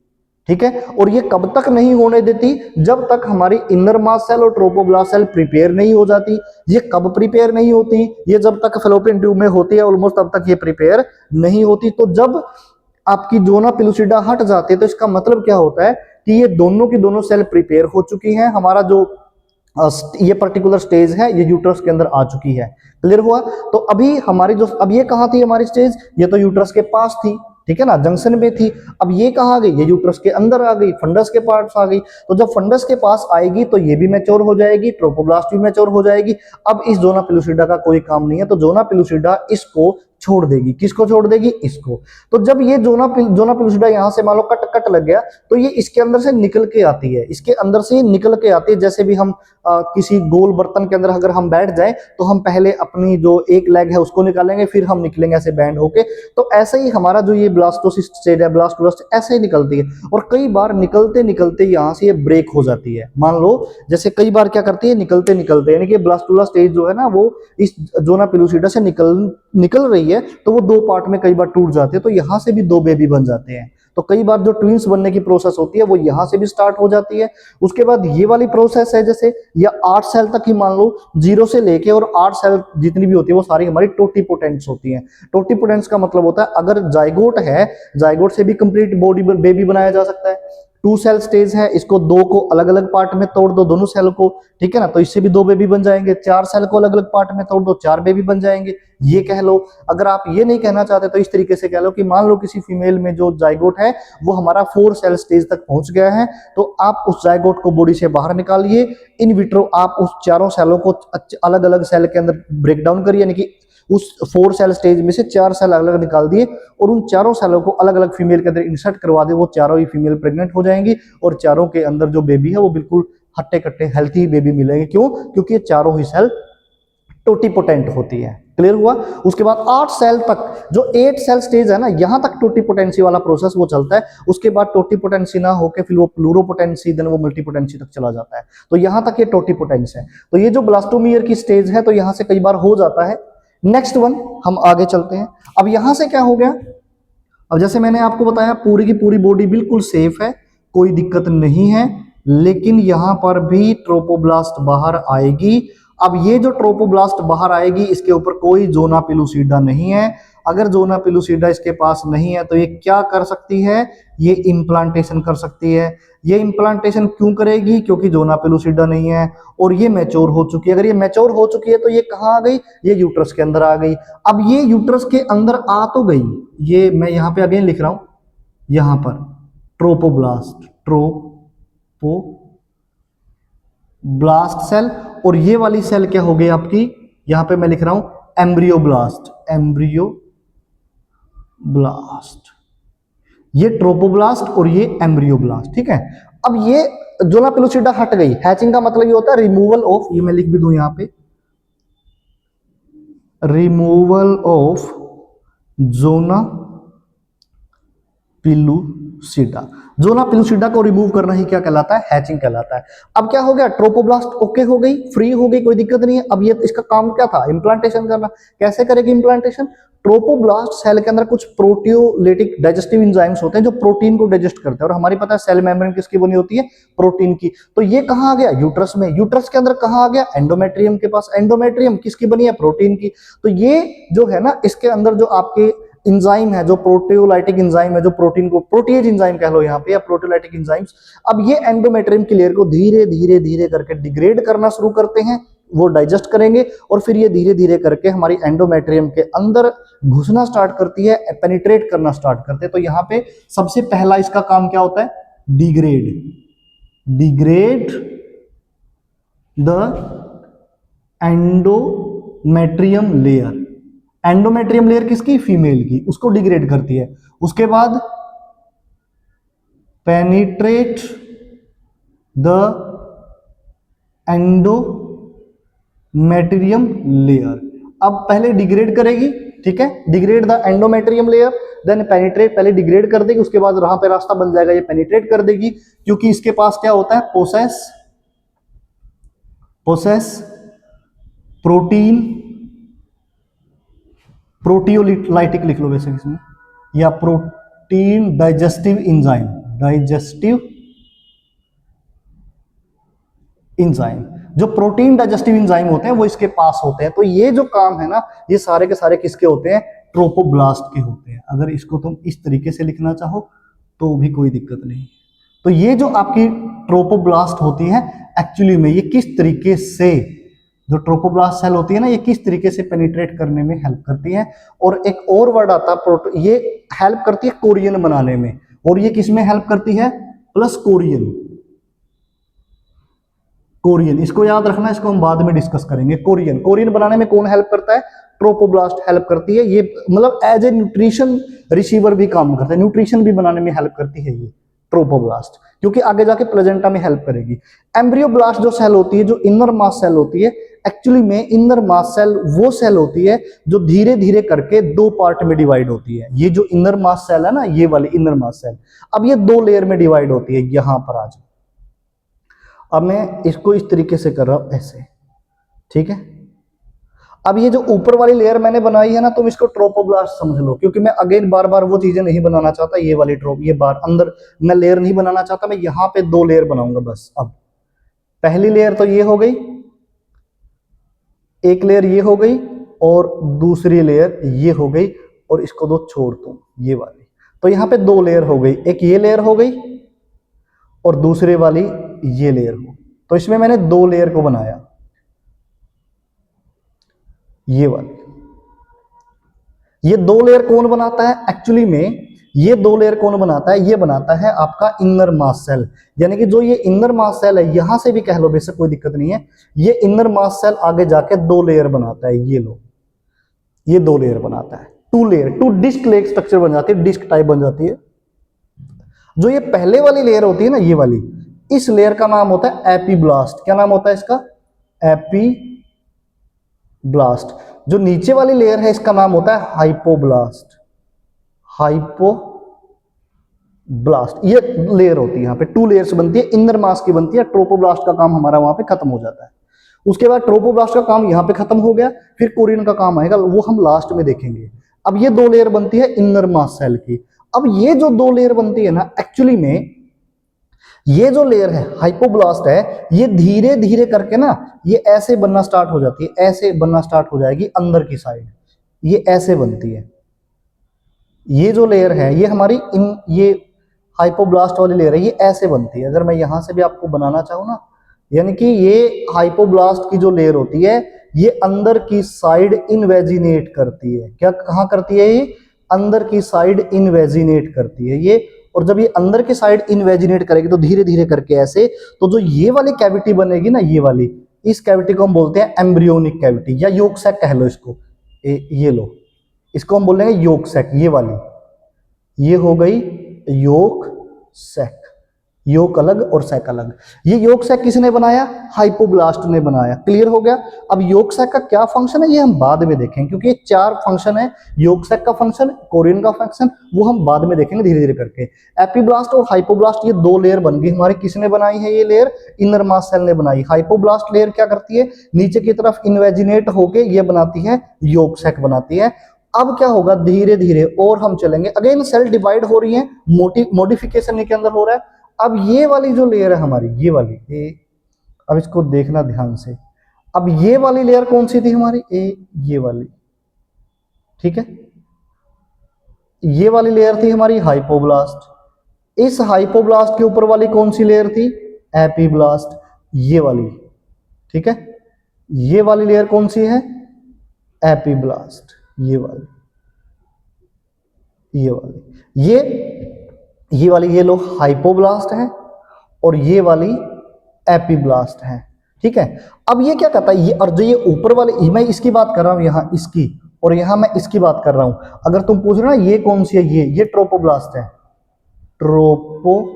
ठीक है, और ये कब तक नहीं होने देती, जब तक हमारी इनर मास सेल और ट्रोपोब्लास्ट सेल प्रिपेयर नहीं हो जाती। ये कब प्रिपेयर नहीं होती, ये जब तक फेलोपियन ट्यूब में होती है ऑलमोस्ट तब तक ये प्रिपेयर नहीं होती। तो जब आपकी जोना पेलुसिडा हट जाती है तो इसका मतलब क्या होता है कि ये दोनों की दोनों सेल प्रिपेयर हो चुकी हैं, हमारा जो ये पर्टिकुलर स्टेज है ये यूट्रस के अंदर आ चुकी है। क्लियर हुआ। तो अभी हमारी जो, अब ये कहां थी हमारी स्टेज, ये तो यूट्रस के पास थी, ठीक है ना, जंक्शन में थी। अब ये कहाँ आ गई, ये यूट्रस के अंदर आ गई, फंडस के पार्ट्स आ गई। तो जब फंडस के पास आएगी तो ये भी मैच्योर हो जाएगी, ट्रोपोब्लास्ट भी मैच्योर हो जाएगी। अब इस जोना पेलुसिडा का कोई काम नहीं है, तो जोना पेलुसिडा इसको छोड़ देगी। किसको छोड़ देगी, इसको। तो जब ये जोना पेलुसिडा यहां से मान लो कट लग गया तो ये इसके अंदर से निकल के आती है, इसके अंदर से निकल के आती है। जैसे भी हम किसी गोल बर्तन के अंदर अगर हम बैठ जाए तो हम पहले अपनी जो एक लेग है उसको निकालेंगे, फिर हम निकलेंगे ऐसे बैंड होके। तो ऐसे ही हमारा जो ये ब्लास्टोसिस्ट स्टेज है, ब्लास्टोसिस्ट ऐसे ही निकलती है। और कई बार निकलते निकलते यहाँ से ये ब्रेक हो जाती है। मान लो जैसे कई बार क्या करती है, निकलते निकलते, यानी कि ब्लास्टुला स्टेज जो है ना वो इस जोना पेलुसिडा से निकल रही है तो वो दो पार्ट में कई बार टूट जाते हैं, तो यहां से भी दो बेबी बन जाते हैं। तो कई बार जो ट्विंस बनने की प्रोसेस होती है वो यहां से भी स्टार्ट हो जाती है। उसके बाद ये वाली प्रोसेस है जैसे, या 8 सेल तक ही मान लो, 0 से लेके और 8 सेल जितनी भी होती है वो सारी हमारी टोटीपोटेंट्स होती हैं। टोटीपोटेंट्स का मतलब होता है अगर जाइगोट है, जाइगोट से भी कंप्लीट बॉडी बेबी बनाया जा सकता है। 2 सेल स्टेज है, इसको दो को अलग अलग पार्ट में तोड़ दो, दोनों सेल को, ठीक है ना, तो इससे भी 2 बेबी बन जाएंगे। 4 सेल को अलग अलग पार्ट में तोड़ दो, 4 बेबी बन जाएंगे। ये कह लो। अगर आप ये नहीं कहना चाहते तो इस तरीके से कह लो कि मान लो किसी फीमेल में जो जाइगोट है वो हमारा 4 सेल स्टेज तक पहुंच गया है, तो आप उस जाइगोट को बॉडी से बाहर निकालिए। इन विट्रो आप उस चारों सेलों को अलग अलग सेल के अंदर ब्रेक डाउन करिए, यानी कि उस 4 सेल स्टेज में से 4 सेल अलग अलग निकाल दिए और उन चारों सेलों को अलग अलग फीमेल के अंदर इंसर्ट करवा दे। वो चारों ही फीमेल प्रेग्नेंट हो जाएंगी और चारों के अंदर जो बेबी है वो बिल्कुल हट्टे कट्टे हेल्थी बेबी मिलेंगे। क्यों? क्योंकि ये चारों ही सेल टोटीपोटेंट होती है। क्लियर हुआ। उसके बाद 8 सेल तक, जो 8 सेल स्टेज है ना, यहां तक टोटीपोटेंसी वाला प्रोसेस वो चलता है। उसके बाद टोटीपोटेंसी ना होकर फिर वो प्लूरोपोटेंसी, देन वो मल्टीपोटेंसी तक चला जाता है। तो यहां तक ये टोटीपोटेंस है। तो ये जो ब्लास्टोमियर की स्टेज है तो यहां से कई बार हो जाता है। नेक्स्ट वन हम आगे चलते हैं। अब यहां से क्या हो गया, अब जैसे मैंने आपको बताया पूरी की पूरी बॉडी बिल्कुल सेफ है, कोई दिक्कत नहीं है, लेकिन यहां पर भी ट्रोपोब्लास्ट बाहर आएगी। अब ये जो ट्रोपोब्लास्ट बाहर आएगी इसके ऊपर कोई जोना पेलुसिडा नहीं है। अगर जोना पेलुसिडा इसके पास नहीं है तो ये क्या कर सकती है, ये इम्प्लांटेशन कर सकती है। ये इम्प्लांटेशन क्यों करेगी, क्योंकि जोना पेलुसिडा नहीं है और ये मैच्योर हो चुकी है। अगर ये मैच्योर हो चुकी है तो ये कहाँ आ गई, ये यूट्रस के अंदर आ गई। अब ये यूट्रस के अंदर आ तो गई, ये मैं यहाँ पे अगेन लिख रहा हूं, यहां पर ट्रोपोब्लास्ट, ट्रोपोब्लास्ट सेल, और ये वाली सेल क्या हो गई आपकी, यहां पे मैं लिख रहा हूं एम्ब्रियोब्लास्ट, एम्ब्रियोब्लास्ट, ये ट्रोपोब्लास्ट और ये एम्ब्रियोब्लास्ट। ठीक है। अब ये जोना पेलुसिडा हट गई। हैचिंग का मतलब ये होता है रिमूवल ऑफ, ये मैं लिख भी दूं यहां पे, removal of zona pellucida pellucida. Zona pellucida को रिमूव करना ही क्या कहलाता है, हैचिंग कहलाता है। अब क्या हो गया, ट्रोपोब्लास्ट ओके हो गई, फ्री हो गई, कोई दिक्कत नहीं है। अब ये इसका काम क्या था, इम्प्लांटेशन करना। कैसे करेगी इम्प्लांटेशन, ट्रोपोब्लास्ट सेल के अंदर कुछ प्रोटियोलिटिक डाइजेस्टिव एंजाइम्स होते हैं जो प्रोटीन को डाइजेस्ट करते हैं, और हमारी पता है सेल मेम्ब्रेन किसकी बनी होती है, प्रोटीन की। तो ये कहां आ गया, यूट्रस में। यूट्रस के अंदर कहां आ गया, एंडोमेट्रियम के पास। एंडोमेट्रियम किसकी बनी है, प्रोटीन की। तो ये जो है ना, इसके अंदर जो आपके इंजाइम है, जो प्रोटियोलाइटिक इंजाइम है, जो प्रोटीन को प्रोटीज इंजाइम कह लो यहाँ पे, या प्रोटियोलाइटिक इंजाइम्स, अब ये एंडोमेट्रियम की लेयर को धीरे धीरे धीरे करके डिग्रेड करना शुरू करते हैं। वो डाइजेस्ट करेंगे और फिर ये धीरे धीरे करके हमारी एंडोमेट्रियम के अंदर घुसना स्टार्ट करती है, पेनिट्रेट करना स्टार्ट करते हैं। तो यहाँ पे सबसे पहला इसका काम क्या होता है, degrade the endometrium layer. Endometrium layer किसकी, फीमेल की, उसको डिग्रेड करती है। उसके बाद पेनिट्रेट द एंडोमेट्रियम लेयर। अब पहले डिग्रेड करेगी, ठीक है, degrade the endometrium layer, then penetrate, पहले डिग्रेड कर देगी, उसके बाद वहां पे रास्ता बन जाएगा, ये पेनिट्रेट कर देगी, क्योंकि इसके पास क्या होता है, पोसेस प्रोटीन, प्रोटियोलाइटिक लिख लो वैसे इसमें, या प्रोटीन डाइजेस्टिव एंजाइम, जो प्रोटीन डाइजेस्टिव एंजाइम होते हैं वो इसके पास होते हैं। तो ये जो काम है ना, ये सारे के सारे किसके होते हैं, ट्रोपोब्लास्ट के होते हैं। अगर इसको तुम इस तरीके से लिखना चाहो तो भी कोई दिक्कत नहीं। तो ये जो आपकी ट्रोपोब्लास्ट होती है, एक्चुअली में ये किस तरीके से, जो ट्रोपोब्लास्ट सेल होती है ना, ये किस तरीके से पेनिट्रेट करने में हेल्प करती है। और एक और वर्ड आता है, ये हेल्प करती है कोरियन बनाने में, और ये किस में हेल्प करती है, प्लस कोरियन। इसको याद रखना, इसको हम बाद में डिस्कस करेंगे। कोरियन बनाने में कौन हेल्प करता है, ट्रोपोब्लास्ट हेल्प करती है। ये मतलब एज ए न्यूट्रिशन रिसीवर भी काम करता है, न्यूट्रिशन भी बनाने में हेल्प करती है ये ट्रोपोब्लास्ट, क्योंकि आगे जाके प्लेजेंटा में हेल्प करेगी। एम्ब्रियोब्लास्ट जो सेल होती है, जो इनर मास सेल होती है, एक्चुअली में इनर मास सेल वो सेल होती है जो धीरे धीरे करके दो पार्ट में डिवाइड होती है। ये जो इनर मास सेल है ना, ये वाली इनर मास सेल, अब ये दो लेयर में डिवाइड होती है। यहां पर आ जाओ, अब मैं इसको इस तरीके से कर रहा हूं, ऐसे, ठीक है। अब ये जो ऊपर वाली लेयर मैंने बनाई है ना, तुम इसको ट्रोपोब्लास्ट समझ लो, क्योंकि मैं अगेन बार बार वो चीजें नहीं बनाना चाहता। ये वाली ये बार अंदर मैं लेयर नहीं बनाना चाहता, मैं यहां पे दो लेयर बनाऊंगा बस। अब पहली लेयर तो ये हो गई, एक लेयर ये हो गई, और दूसरी लेयर ये हो गई, और इसको दो छोड़ तुम, ये वाली। तो यहां पे दो लेयर हो गई, एक ये लेयर हो गई और दूसरे वाली ये लेयर हो। तो इसमें मैंने दो लेयर को बनाया, ये वाली। ये दो लेयर कौन बनाता है, एक्चुअली में ये दो लेयर कौन बनाता है, ये बनाता है आपका इनर मास सेल। यानी कि जो ये इनर मास सेल है, यहां से भी कह लो बेशक, कोई दिक्कत नहीं है। ये इनर मास सेल आगे जाके दो लेयर बनाता है, ये लो, ये दो लेयर बनाता है, टू डिस्क लेग स्ट्रक्चर बन जाती है, डिस्क टाइप बन जाती है। जो ये पहले वाली लेयर होती है ना, ये वाली, इस लेयर का नाम होता है एपीब्लास्ट। क्या नाम होता है इसका, एपीब्लास्ट। जो नीचे वाली लेयर है, इसका नाम होता है हाइपोब्लास्ट। ये लेयर होती है, यहाँ पे टू लेयर्स बनती है, इनर मास की बनती है। ट्रोपोब्लास्ट का काम हमारा वहां पे खत्म हो जाता है। उसके बाद ट्रोपोब्लास्ट का काम यहाँ पे खत्म हो गया, फिर कोरियन का काम आएगा, वो हम लास्ट में देखेंगे। अब ये दो लेयर बनती है इनर मास सेल की। अब ये जो दो लेयर बनती है ना, एक्चुअली में ये जो लेयर है हाइपोब्लास्ट है, ये धीरे धीरे करके ना, ये ऐसे बनना स्टार्ट हो जाती है, ऐसे बनना स्टार्ट हो जाएगी अंदर की साइड, ये ऐसे बनती है। ये जो लेयर है, ये हमारी ये हाइपोब्लास्ट वाली लेयर है, ये ऐसे बनती है। अगर मैं यहां से भी आपको बनाना चाहूँ ना, यानी कि ये हाइपोब्लास्ट की जो लेयर होती है, ये अंदर की साइड इनवेजिनेट करती है। क्या, कहां करती है ये, अंदर की साइड इनवेजिनेट करती है ये। और जब ये अंदर की साइड इनवेजिनेट करेगी तो धीरे धीरे करके ऐसे, तो जो ये वाली कैविटी बनेगी ना, ये वाली, इस कैविटी को हम बोलते हैं एम्ब्रियोनिक कैविटी, या योक सैक कह लो इसको। ये लो, इसको हम बोलेंगे योक सैक। ये वाली, ये हो गई योक सैक, योक अलग और सैक अलग। ये योक सैक किसने बनाया? हाइपोब्लास्ट ने बनाया। क्लियर हो गया। अब योक सैक का क्या फंक्शन है ये हम बाद में देखेंगे, क्योंकि ये 4 फंक्शन है। योक सैक का फंक्शन, कोरियन का फंक्शन, वो हम बाद में देखेंगे धीरे धीरे करके। एपीब्लास्ट और हाइपोब्लास्ट ये 2 लेयर बन गई हमारी। किसने बनाई है ये लेयर? इनर मास सेल ने बनाई। हाइपोब्लास्ट लेयर क्या करती है? नीचे की तरफ इन्वेजिनेट होके ये बनाती है, योक सैक बनाती है। अब क्या होगा, धीरे धीरे और हम चलेंगे, अगेन सेल डिवाइड हो रही है, मोडिफिकेशन के अंदर हो रहा है। अब ये वाली जो लेयर है हमारी, ये वाली, अब इसको देखना ध्यान से। अब ये वाली लेयर कौन सी थी हमारी? ये वाली, ठीक है। ये वाली लेयर थी हमारी हाइपोब्लास्ट। इस हाइपोब्लास्ट के ऊपर वाली कौन सी लेयर थी? एपीब्लास्ट, ये वाली, ठीक है। ये वाली लेयर कौन सी है? एपीब्लास्ट, ये वाली, ये वाली, ये वाली, ये लो हाइपोब्लास्ट है और ये वाली एपीब्लास्ट है, ठीक है। अब ये क्या करता है, ये और जो ये ऊपर वाले, मैं इसकी बात कर रहा हूं यहां इसकी, और यहां मैं इसकी बात कर रहा हूं। अगर तुम पूछ रहे हो ना ये कौन सी है, ये ट्रोपोब्लास्ट है, ट्रोपोब्लास्ट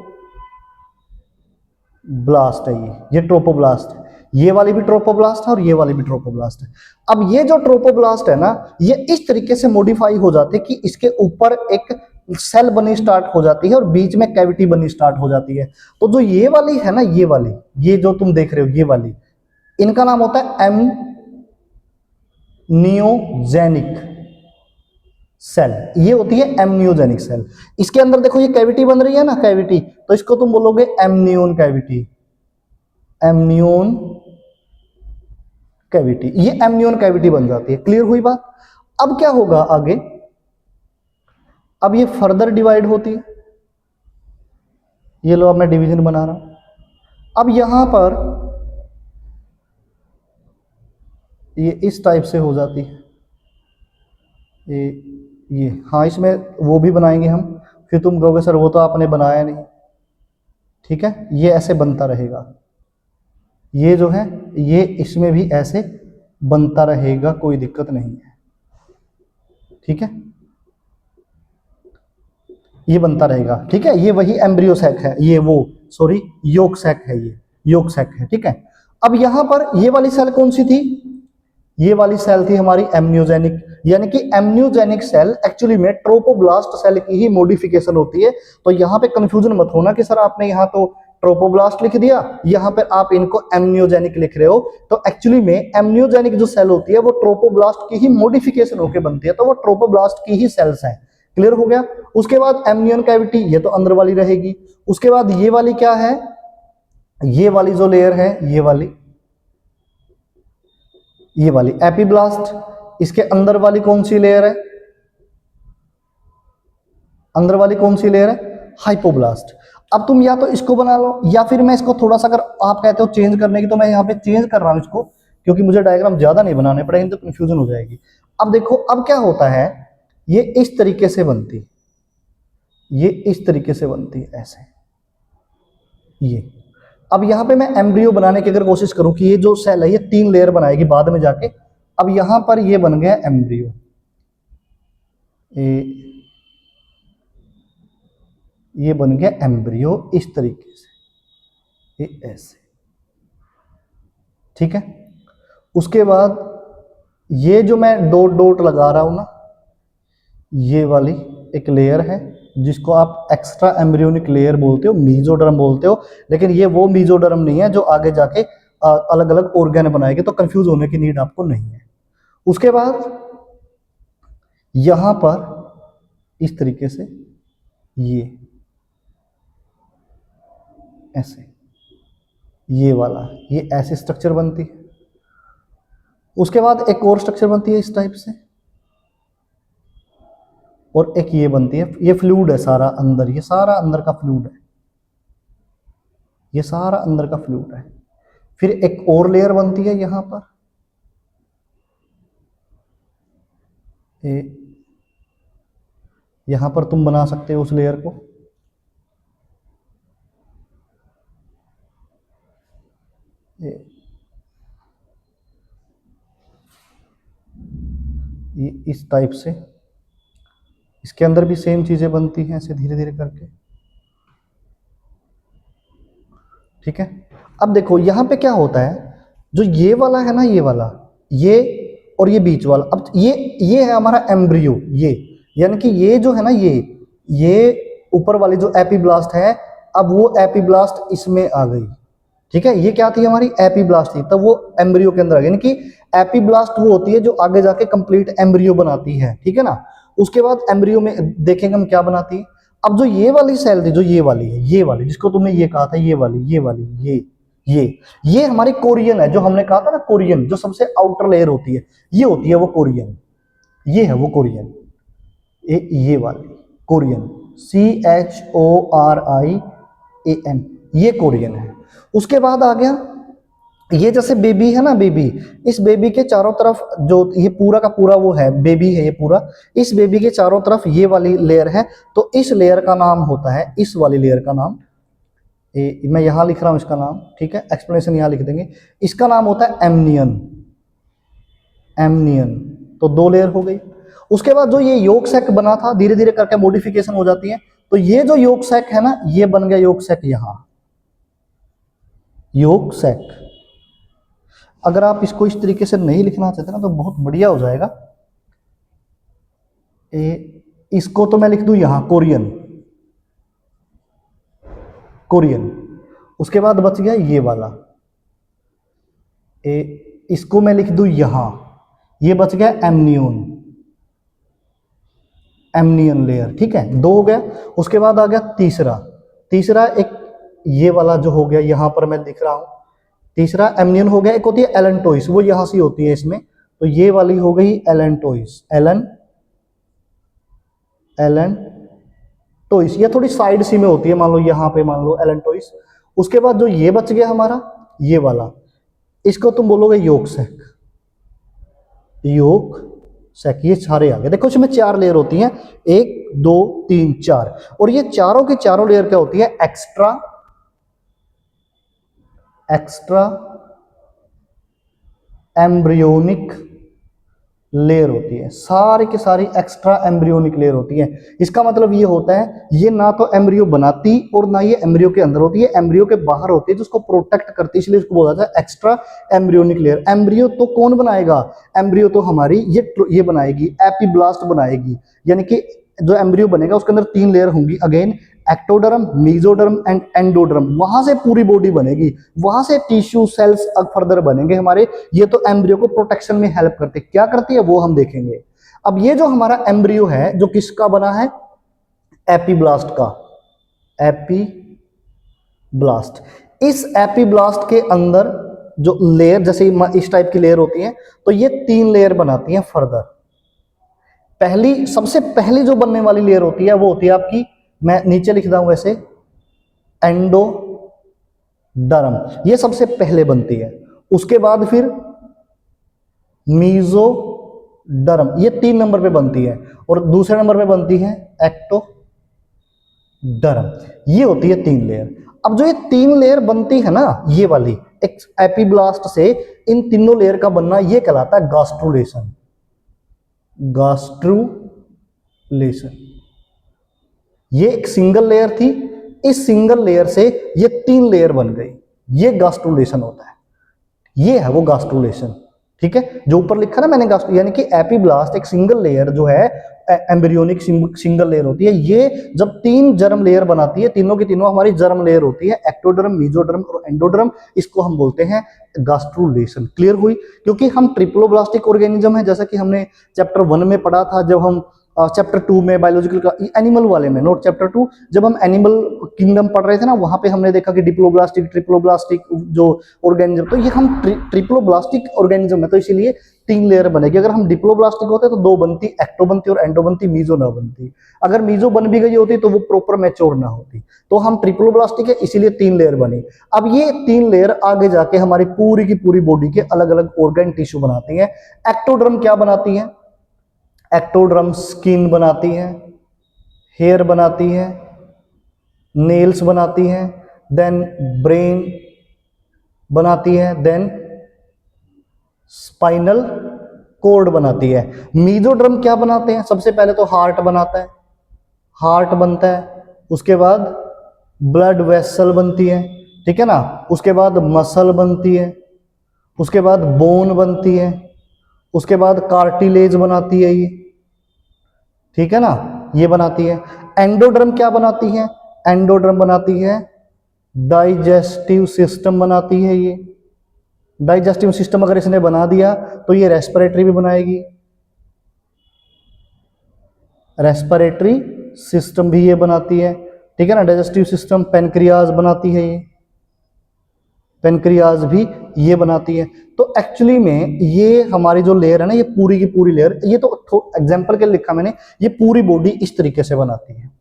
है, ये ट्रोपोब्लास्ट है। ये वाली भी ट्रोपोब्लास्ट है और ये वाली भी ट्रोपोब्लास्ट है। अब ये जो ट्रोपोब्लास्ट है ना, ये इस तरीके से मॉडिफाई हो जाते हैं कि इसके ऊपर एक सेल बनी स्टार्ट हो जाती है और बीच में कैविटी बनी स्टार्ट हो जाती है। तो जो ये वाली है ना, ये वाली, ये जो तुम देख रहे हो ये वाली, इनका नाम होता है एमनियोजेनिक सेल। ये होती है एमनियोजेनिक सेल। इसके अंदर देखो ये कैविटी बन रही है ना, कैविटी, तो इसको तुम बोलोगे एमनियोन कैविटी, एमनियोन कैविटी, ये एमनियोन कैविटी बन जाती है। क्लियर हुई बात। अब क्या होगा आगे, अब ये फर्दर डिवाइड होती है। ये लो, अब मैं डिवीजन बना रहा हूं। अब यहां पर ये इस टाइप से हो जाती है, ये हाँ, इसमें वो भी बनाएंगे हम। फिर तुम कहोगे सर वो तो आपने बनाया नहीं, ठीक है। ये ऐसे बनता रहेगा, ये जो है ये इसमें भी ऐसे बनता रहेगा, कोई दिक्कत नहीं है, ठीक है। ये बनता रहेगा, ठीक है। ये वही एम्ब्रियो सैक है, ये वो सॉरी योक सैक है, ये योक सैक है, ठीक है। अब यहां पर ये वाली सेल कौन सी थी? ये वाली सेल थी हमारी एमनियोजेनिक, यानी कि एमनियोजेनिक सेल एक्चुअली में ट्रोपोब्लास्ट सेल की ही मॉडिफिकेशन होती है। तो यहां पे कंफ्यूजन मत होना कि सर आपने यहां तो ट्रोपोब्लास्ट लिख दिया, यहां पर आप इनको एमनियोजेनिक लिख रहे हो। तो एक्चुअली में एमनियोजेनिक जो सेल होती है वो ट्रोपोब्लास्ट की ही मॉडिफिकेशन होकर बनती है, तो वो ट्रोपोब्लास्ट की ही सेल्स हैं। क्लियर हो गया। उसके बाद एमनियन कैविटी, ये तो अंदर वाली रहेगी। उसके बाद ये वाली क्या है, ये वाली जो लेयर है, ये वाली एपीब्लास्ट। इसके अंदर वाली कौन सी लेयर है? अंदर वाली कौन सी लेयर है? हाइपोब्लास्ट। अब तुम या तो इसको बना लो, या फिर मैं इसको थोड़ा सा, अगर आप कहते हो चेंज करने की, तो मैं यहाँ पे चेंज कर रहा हूं इसको, क्योंकि मुझे डायग्राम ज्यादा नहीं बनाने पड़ेंगे, तो कंफ्यूजन हो जाएगी। अब देखो, अब क्या होता है, ये इस तरीके से बनती, ये इस तरीके से बनती है ऐसे, ये। अब यहां पे मैं एम्ब्रियो बनाने की अगर कोशिश करूं कि ये जो सेल है ये 3 लेयर बनाएगी बाद में जाके। अब यहां पर ये बन गया एम्ब्रियो, ये बन गया एम्ब्रियो इस तरीके से, ये ऐसे, ठीक है। उसके बाद ये जो मैं डॉट डॉट लगा रहा हूं ना, ये वाली एक लेयर है जिसको आप एक्स्ट्रा एम्ब्रियोनिक लेयर बोलते हो, मीजोडर्म बोलते हो। लेकिन ये वो मीजोडर्म नहीं है जो आगे जाके अलग अलग ऑर्गन बनाएगी, तो कंफ्यूज होने की नीड आपको नहीं है। उसके बाद यहां पर इस तरीके से ये ऐसे, ये वाला, ये ऐसे स्ट्रक्चर बनती है। उसके बाद एक और स्ट्रक्चर बनती है इस टाइप से, और एक ये बनती है, ये फ्लूइड है सारा अंदर, ये सारा अंदर का फ्लूइड है, ये सारा अंदर का फ्लूइड है। फिर एक और लेयर बनती है यहां पर, यहां पर तुम बना सकते हो उस लेयर को, ये इस टाइप से। इसके अंदर भी सेम चीजें बनती हैं ऐसे धीरे धीरे करके। ठीक है। अब देखो यहाँ पे क्या होता है, जो ये वाला है ना, ये वाला, ये और ये बीच वाला, अब ये है हमारा एम्ब्रियो, ये यानी कि ये जो है ना, ये ऊपर वाली जो एपीब्लास्ट है, अब वो एपीब्लास्ट इसमें आ गई। ठीक है, ये क्या थी हमारी एपीब्लास्ट थी, तब वो एम्ब्रियो के अंदर आ गई। यानी कि एपीब्लास्ट वो होती है जो आगे जाके कंप्लीट एम्ब्रियो बनाती है। ठीक है ना, उसके बाद एम्ब्रियो में देखेंगे हम क्या बनाती है। अब जो ये वाली सेल थी, जो ये वाली है, ये वाली जिसको तुमने ये कहा था, ये वाली, ये हमारी कोरियन है, जो हमने कहा था ना कोरियन, जो सबसे आउटर लेयर होती है, ये होती है वो कोरियन, ये है वो कोरियन, ये वाली कोरियन, CHORIAN, ये कोरियन है। उसके बाद आ गया ये, जैसे बेबी है ना, बेबी, इस बेबी के चारों तरफ जो ये पूरा का पूरा वो है, बेबी है ये पूरा, इस बेबी के चारों तरफ ये वाली लेयर है, तो इस लेयर का नाम होता है, इस वाली लेयर का नाम, मैं यहां लिख रहा हूं इसका नाम, ठीक है, एक्सप्लेनेशन यहां लिख देंगे, इसका नाम होता है एमनियन। एमनियन, तो 2 लेयर हो गई। उसके बाद जो ये योक सैक बना था, धीरे धीरे करके मॉडिफिकेशन हो जाती है, तो ये जो योक सैक है ना, ये बन गया योक सैक, यहां योक सैक। अगर आप इसको इस तरीके से नहीं लिखना चाहते ना, तो बहुत बढ़िया हो जाएगा। इसको तो मैं लिख दूं यहां कोरियन, कोरियन। उसके बाद बच गया ये वाला, इसको मैं लिख दूं यहां, ये बच गया एमनियन, एमनियन लेयर। ठीक है, 2 हो गया। उसके बाद आ गया तीसरा एक ये वाला जो हो गया, यहां पर मैं लिख रहा हूं, तीसरा एमनियन हो गया। एक होती है एलेंटोइस, वो यहां से होती है इसमें, तो ये वाली हो गई एलेंटोइस, एलेंटोइस, ये थोड़ी साइड सी में होती है, मान लो यहां पे, मान लो एलेंटोइस। उसके बाद जो ये बच गया हमारा, ये वाला, इसको तुम बोलोगे योक सैक, योक सैक। ये सारे आ गए। देखो इसमें 4 लेयर होती हैं, 1 2 3 4, और ये चारों की चारों लेयर क्या होती है, एक्स्ट्रा एम्ब्रियोनिक लेयर होती है, सारी की सारी एक्स्ट्रा एम्ब्रियोनिक लेयर होती है। इसका मतलब ये होता है, ये ना तो एम्ब्रियो बनाती और ना ये एम्ब्रियो के अंदर होती है, एम्ब्रियो के बाहर होती है, जिसको प्रोटेक्ट करती है, इसलिए इसको बोला जाता है एक्स्ट्रा एम्ब्रियोनिक लेयर। एम्ब्रियो तो कौन बनाएगा, एम्ब्रियो तो हमारी ये बनाएगी, एपीब्लास्ट बनाएगी। यानी कि जो एम्ब्रियो बनेगा उसके अंदर 3 लेयर होंगी, again ectoderm, mesoderm and endoderm, वहां से पूरी बॉडी बनेगी, वहां से टिश्यू सेल्स फर्दर बनेंगे हमारे। ये तो एम्ब्रियो को प्रोटेक्शन में हेल्प करते, क्या करती है वो हम देखेंगे। अब ये जो हमारा एम्ब्रियो है, जो किसका बना है, एपीब्लास्ट का, एपीब्लास्ट। इस एपीब्लास्ट के अंदर जो लेयर, जैसे इस टाइप की लेयर होती है, तो ये 3 लेयर बनाती हैं फर्दर। सबसे पहली जो बनने वाली लेयर होती है, वो होती है आपकी, मैं नीचे लिख रहा हूं वैसे, एंडोडर्म, ये सबसे पहले बनती है। उसके बाद फिर मीजोडर्म, ये 3 नंबर पे बनती है, और दूसरे नंबर पे बनती है एक्टोडर्म। ये होती है 3 लेयर। अब जो ये 3 लेयर बनती है ना, ये वाली एक एपीब्लास्ट से, इन तीनों लेयर का बनना, ये कहलाता है गास्ट्रुलेशन, गास्ट्रुलेशन। ये एक सिंगल लेयर थी, इस सिंगल लेयर से ये 3 लेयर बन गई, ये गास्ट्रुलेशन होता है, ये है वो गास्ट्रुलेशन। ठीक है, जो ऊपर लिखा ना मैंने गास्ट्रू, यानी कि एपीब्लास्ट एक सिंगल लेयर जो है, एम्ब्रियोनिक सिंगल लेयर होती है, ये जब 3 जर्म लेयर बनाती है, तीनों की तीनों हमारी जर्म लेयर होती है, एक्टोडर्म, मेसोडर्म और एंडोडर्म, इसको हम बोलते हैं गास्ट्रुलेशन। क्लियर हुई, क्योंकि हम ट्रिप्लोब्लास्टिक ऑर्गेनिज्म है, जैसा कि हमने चैप्टर 1 में पढ़ा था, जब हम चैप्टर 2 में बायोलॉजिकल का, एनिमल वाले में, नोट चैप्टर 2, जब हम एनिमल किंगडम पढ़ रहे थे ना, वहां पे हमने देखा कि डिप्लोब्लास्टिक, ट्रिप्लोब्लास्टिक जो ऑर्गेनिज्म, तो ये हम ट्रिप्लोब्लास्टिक ऑर्गेनिज्म है, तो इसीलिए 3 लेयर बनेगी। अगर हम डिप्लोब्लास्टिक होते तो 2 बनती, एक्टो बनती और एंडो बनती, मीजो ना बनती। अगर मीजो बन भी गई होती तो वो प्रॉपर मैच्योर ना होती। तो हम ट्रिप्लोब्लास्टिक है, इसीलिए 3 लेयर बनी। अब ये 3 लेयर आगे जाके हमारी पूरी की पूरी बॉडी के अलग अलग ऑर्गन टिश्यू बनाती है। एक्टोडर्म क्या बनाती है, एक्टोडर्म स्किन बनाती है, हेयर बनाती है, नेल्स बनाती है, देन ब्रेन बनाती है, देन स्पाइनल कोर्ड बनाती है। मीजोडर्म क्या बनाते हैं, सबसे पहले तो हार्ट बनाता है, हार्ट बनता है, उसके बाद ब्लड वेसल बनती है, ठीक है ना। उसके बाद मसल बनती है, उसके बाद बोन बनती है, उसके बाद कार्टिलेज बनाती है ये, ठीक है ना, ये बनाती है। एंडोडर्म क्या बनाती है? एंडोडर्म बनाती है डाइजेस्टिव सिस्टम बनाती है ये। डाइजेस्टिव सिस्टम अगर इसने बना दिया तो ये रेस्पिरेटरी भी बनाएगी, रेस्पिरेटरी सिस्टम भी ये बनाती है, ठीक है ना। डाइजेस्टिव सिस्टम, पेनक्रियाज बनाती है ये, पेनक्रियाज भी ये बनाती है। तो एक्चुअली में ये हमारी जो लेयर है ना, ये पूरी की पूरी लेयर, ये तो एग्जांपल के लिए लिखा मैंने, ये पूरी बॉडी इस तरीके से बनाती है।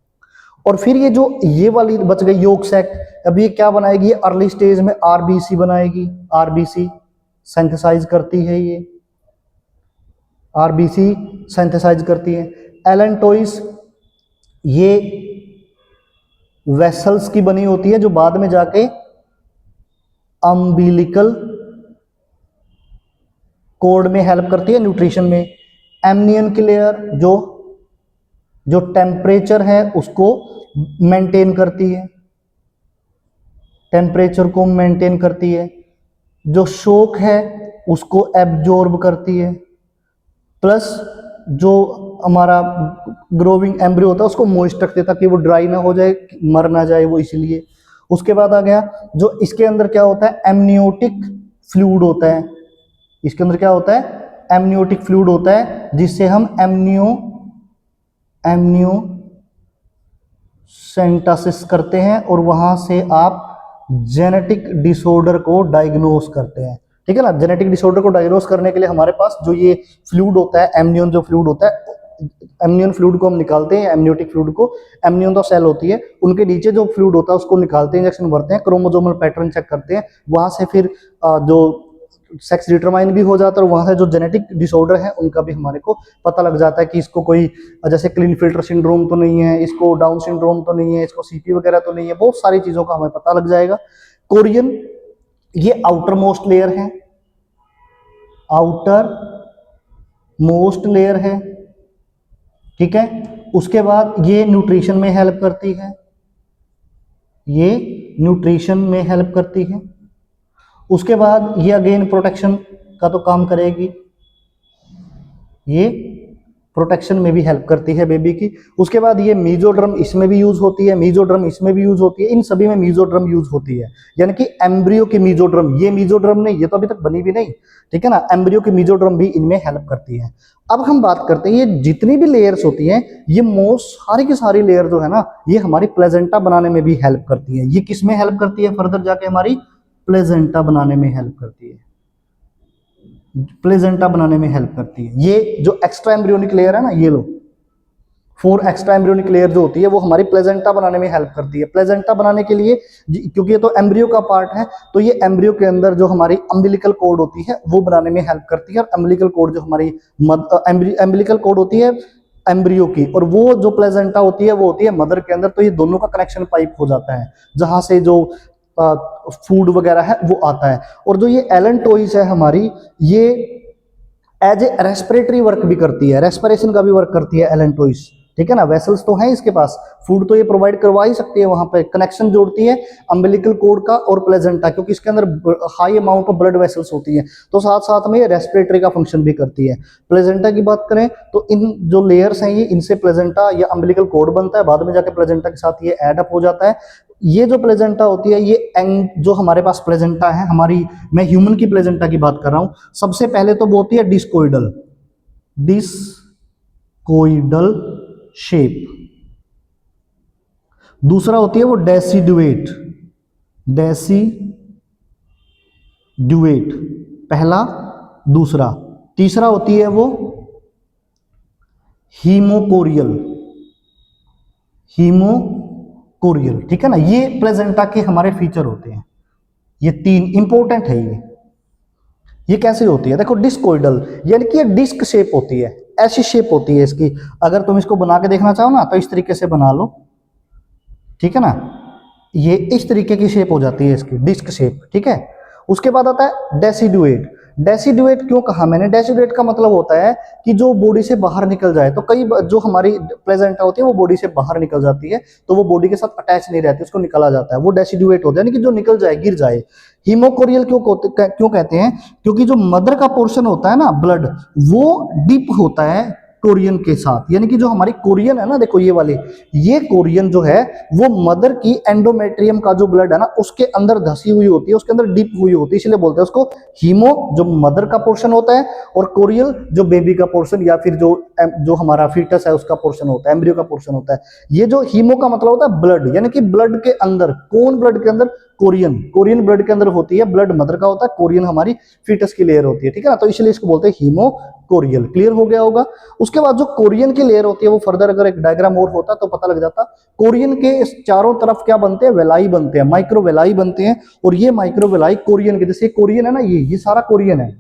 और फिर ये जो ये वाली बच गई योग सैक, अब ये क्या बनाएगी? ये अर्ली स्टेज में आरबीसी बनाएगी, आरबीसी सिंथेसाइज करती है ये, आरबीसी सिंथेसाइज करती है। एलेंटोइस ये वेसल्स की बनी होती है जो बाद में जाके अम्बिलिकल कोड में हेल्प करती है, न्यूट्रिशन में। एमनियन की लेयर जो टेम्परेचर है उसको मेंटेन करती है, टेम्परेचर को मेंटेन करती है। जो शोक है उसको एब्जॉर्ब करती है, प्लस जो हमारा ग्रोविंग एम्ब्रियो होता है उसको मॉइस्ट रखते ताकि वो ड्राई ना हो जाए, मर ना जाए वो, इसलिए। उसके बाद आ गया जो इसके अंदर क्या होता है, एमनियोटिक फ्लूइड होता है। इसके अंदर क्या होता है? एमनियोटिक फ्लूइड होता है, जिससे हम एमनियो सेंटासिस करते हैं और वहां से आप जेनेटिक डिसऑर्डर को डायग्नोस करते हैं, ठीक है ना। जेनेटिक डिसऑर्डर को डायग्नोस करने के लिए हमारे पास जो ये फ्लूइड होता है, एमनियन जो फ्लूइड होता है, एमनियन फ्लूइड को हम निकालते हैं, एमनियोटिक फ्लूइड को। एमनियन तो सेल होती है, उनके नीचे जो फ्लूइड होता है उसको निकालते हैं, इंजेक्शन भरते हैं, क्रोमोसोमल पैटर्न चेक करते हैं, वहां से फिर जो सेक्स डिटरमाइन भी हो जाता है, और वहां से जो जेनेटिक डिसऑर्डर है उनका भी हमारे को पता लग जाता है कि इसको कोई जैसे क्लीन फिल्टर सिंड्रोम तो नहीं है, इसको डाउन सिंड्रोम तो नहीं है, इसको सीपी वगैरह तो नहीं है, बहुत सारी चीजों का हमें पता लग जाएगा। कोरियन ये आउटर मोस्ट लेयर है, आउटर मोस्ट लेयर है, ठीक है। उसके बाद ये न्यूट्रिशन में हेल्प करती है, ये न्यूट्रिशन में हेल्प करती है। उसके बाद ये अगेन प्रोटेक्शन का तो काम करेगी, ये प्रोटेक्शन में भी हेल्प करती है बेबी की। उसके बाद ये मीजोड्रम इसमें भी यूज होती है, मीजोड्रम इसमें भी यूज होती है, इन सभी में मीजोड्रम यूज होती है, यानी कि एम्ब्रियो की मीजोड्रम, ये मीजोड्रम नहीं, ये तो अभी तक बनी भी नहीं, ठीक है ना। एम्ब्रियो की मीजोड्रम भी इनमें हेल्प करती है। अब हम बात करते हैं ये जितनी भी लेयर्स होती हैं, ये मोस्ट सारी की सारी लेयर जो है ना, ये हमारी प्लेजेंटा बनाने में भी हेल्प करती है। ये किस में हेल्प करती है? फर्दर जाके हमारी प्लेजेंटा बनाने में हेल्प करती है, प्लेजेंटा बनाने में हेल्प करती है। ये जो एक्स्ट्रा एम्ब्रियोनिक लेयर है ना, ये लो 4 एक्स्ट्रा एम्ब्रियोनिक लेयर जो होती है वो हमारी प्लेजेंटा बनाने में हेल्प करती है। प्लेजेंटा बनाने के लिए, क्योंकि ये तो एम्ब्रियो का पार्ट है, तो ये एम्ब्रियो के अंदर जो हमारी अम्बिलिकल कोड होती है वो बनाने में हेल्प करती है। और अम्बिलिकल कोड जो हमारी अम्बिलिकल कोड होती है एम्ब्रियो की, और वो जो प्लेजेंटा होती है वो होती है मदर के अंदर। तो ये दोनों का कनेक्शन पाइप हो जाता है, जहां से जो फूड वगैरह है वो आता है। और जो ये एलेंटोइस है हमारी, ये एज ए रेस्पिरेटरी वर्क भी करती है, रेस्पिरेशन का भी वर्क करती है एलेंटोइस, ठीक है ना। वेसल्स तो हैं इसके पास, फूड तो ये प्रोवाइड करवा ही सकती है, वहां पे कनेक्शन जोड़ती है अम्बिलिकल कोड का और प्लेजेंटा, क्योंकि इसके अंदर high amount of blood vessels होती हैं, तो साथ साथ में ये रेस्पिरेटरी का फंक्शन भी करती है। प्लेजेंटा की बात करें तो इन जो लेयर्स हैं ये, इनसे प्लेजेंटा या अम्बिलिकल कोड बनता है, बाद में जाके प्लेजेंटा के साथ ये एड अप हो जाता है। ये जो प्लेजेंटा होती है, ये जो हमारे पास प्लेजेंटा है हमारी, मैं ह्यूमन की प्लेजेंटा की बात कर रहा हूं, सबसे पहले तो वो होती है डिस्कोइडल, डिस्कोइडल शेप। दूसरा होती है वो डेसिडुएट, डेसिडुएट पहला, दूसरा। तीसरा होती है वो हीमोकोरियल, हीमोकोरियल, ठीक है ना। ये प्लेजेंटा के हमारे फीचर होते हैं, ये 3 इंपॉर्टेंट है। ये कैसे होती है? देखो डिस्कोइडल यानी कि ये डिस्क शेप होती है, ऐसी शेप होती है इसकी। अगर तुम इसको बना के देखना चाहो ना तो इस तरीके से बना लो, ठीक है ना। ये इस तरीके की शेप हो जाती है इसकी, डिस्क शेप, ठीक है। उसके बाद आता है डेसिडुएट। डेसिडुएट क्यों कहा मैंने? डेसिडुएट का मतलब होता है कि जो बॉडी से बाहर निकल जाए। तो कई जो हमारी प्लेजेंटा होती है वो बॉडी से बाहर निकल जाती है, तो वो बॉडी के साथ अटैच नहीं रहती, उसको निकाला जाता है, वो डेसिडुएट होता है, यानी कि जो निकल जाए, गिर जाए। हीमोकोरियल क्यों कहते हैं? क्योंकि जो मदर का पोर्शन होता है ना, ब्लड, वो डीप होता है कोरियन के साथ, यानी कि जो हमारी कोरियन है ना, देखो ये वाली, ये कोरियन जो है वो मदर की एंडोमेट्रियम का जो ब्लड है ना उसके अंदर धसी हुई होती है, उसके अंदर डीप हुई होती है, इसलिए बोलते हैं उसको हीमो, जो मदर का पोर्शन होता है, और कोरियल जो बेबी का पोर्शन या फिर जो हमारा फीटस है उसका पोर्शन होता है, एम्ब्रियो का पोर्शन होता है। ये जो हीमो का मतलब होता है ब्लड, यानी कि ब्लड के अंदर, कौन ब्लड के अंदर? कोरियन ब्लड के अंदर होती है, ब्लड मदर का होता है, कोरियन हमारी फीटस की लेयर होती है, ठीक है ना। तो इसलिए इसको बोलते हैं हीमो कोरियल। क्लियर हो गया होगा। उसके बाद जो कोरियन की लेयर होती है वो फर्दर अगर एक डायग्राम और होता तो पता लग जाता। कोरियन के चारों तरफ क्या बनते हैं? वेलाई बनते हैं, माइक्रोवेलाई बनते हैं, और ये माइक्रोवेलाई कोरियन के, जैसे कोरियन है ना, ये सारा कोरियन है,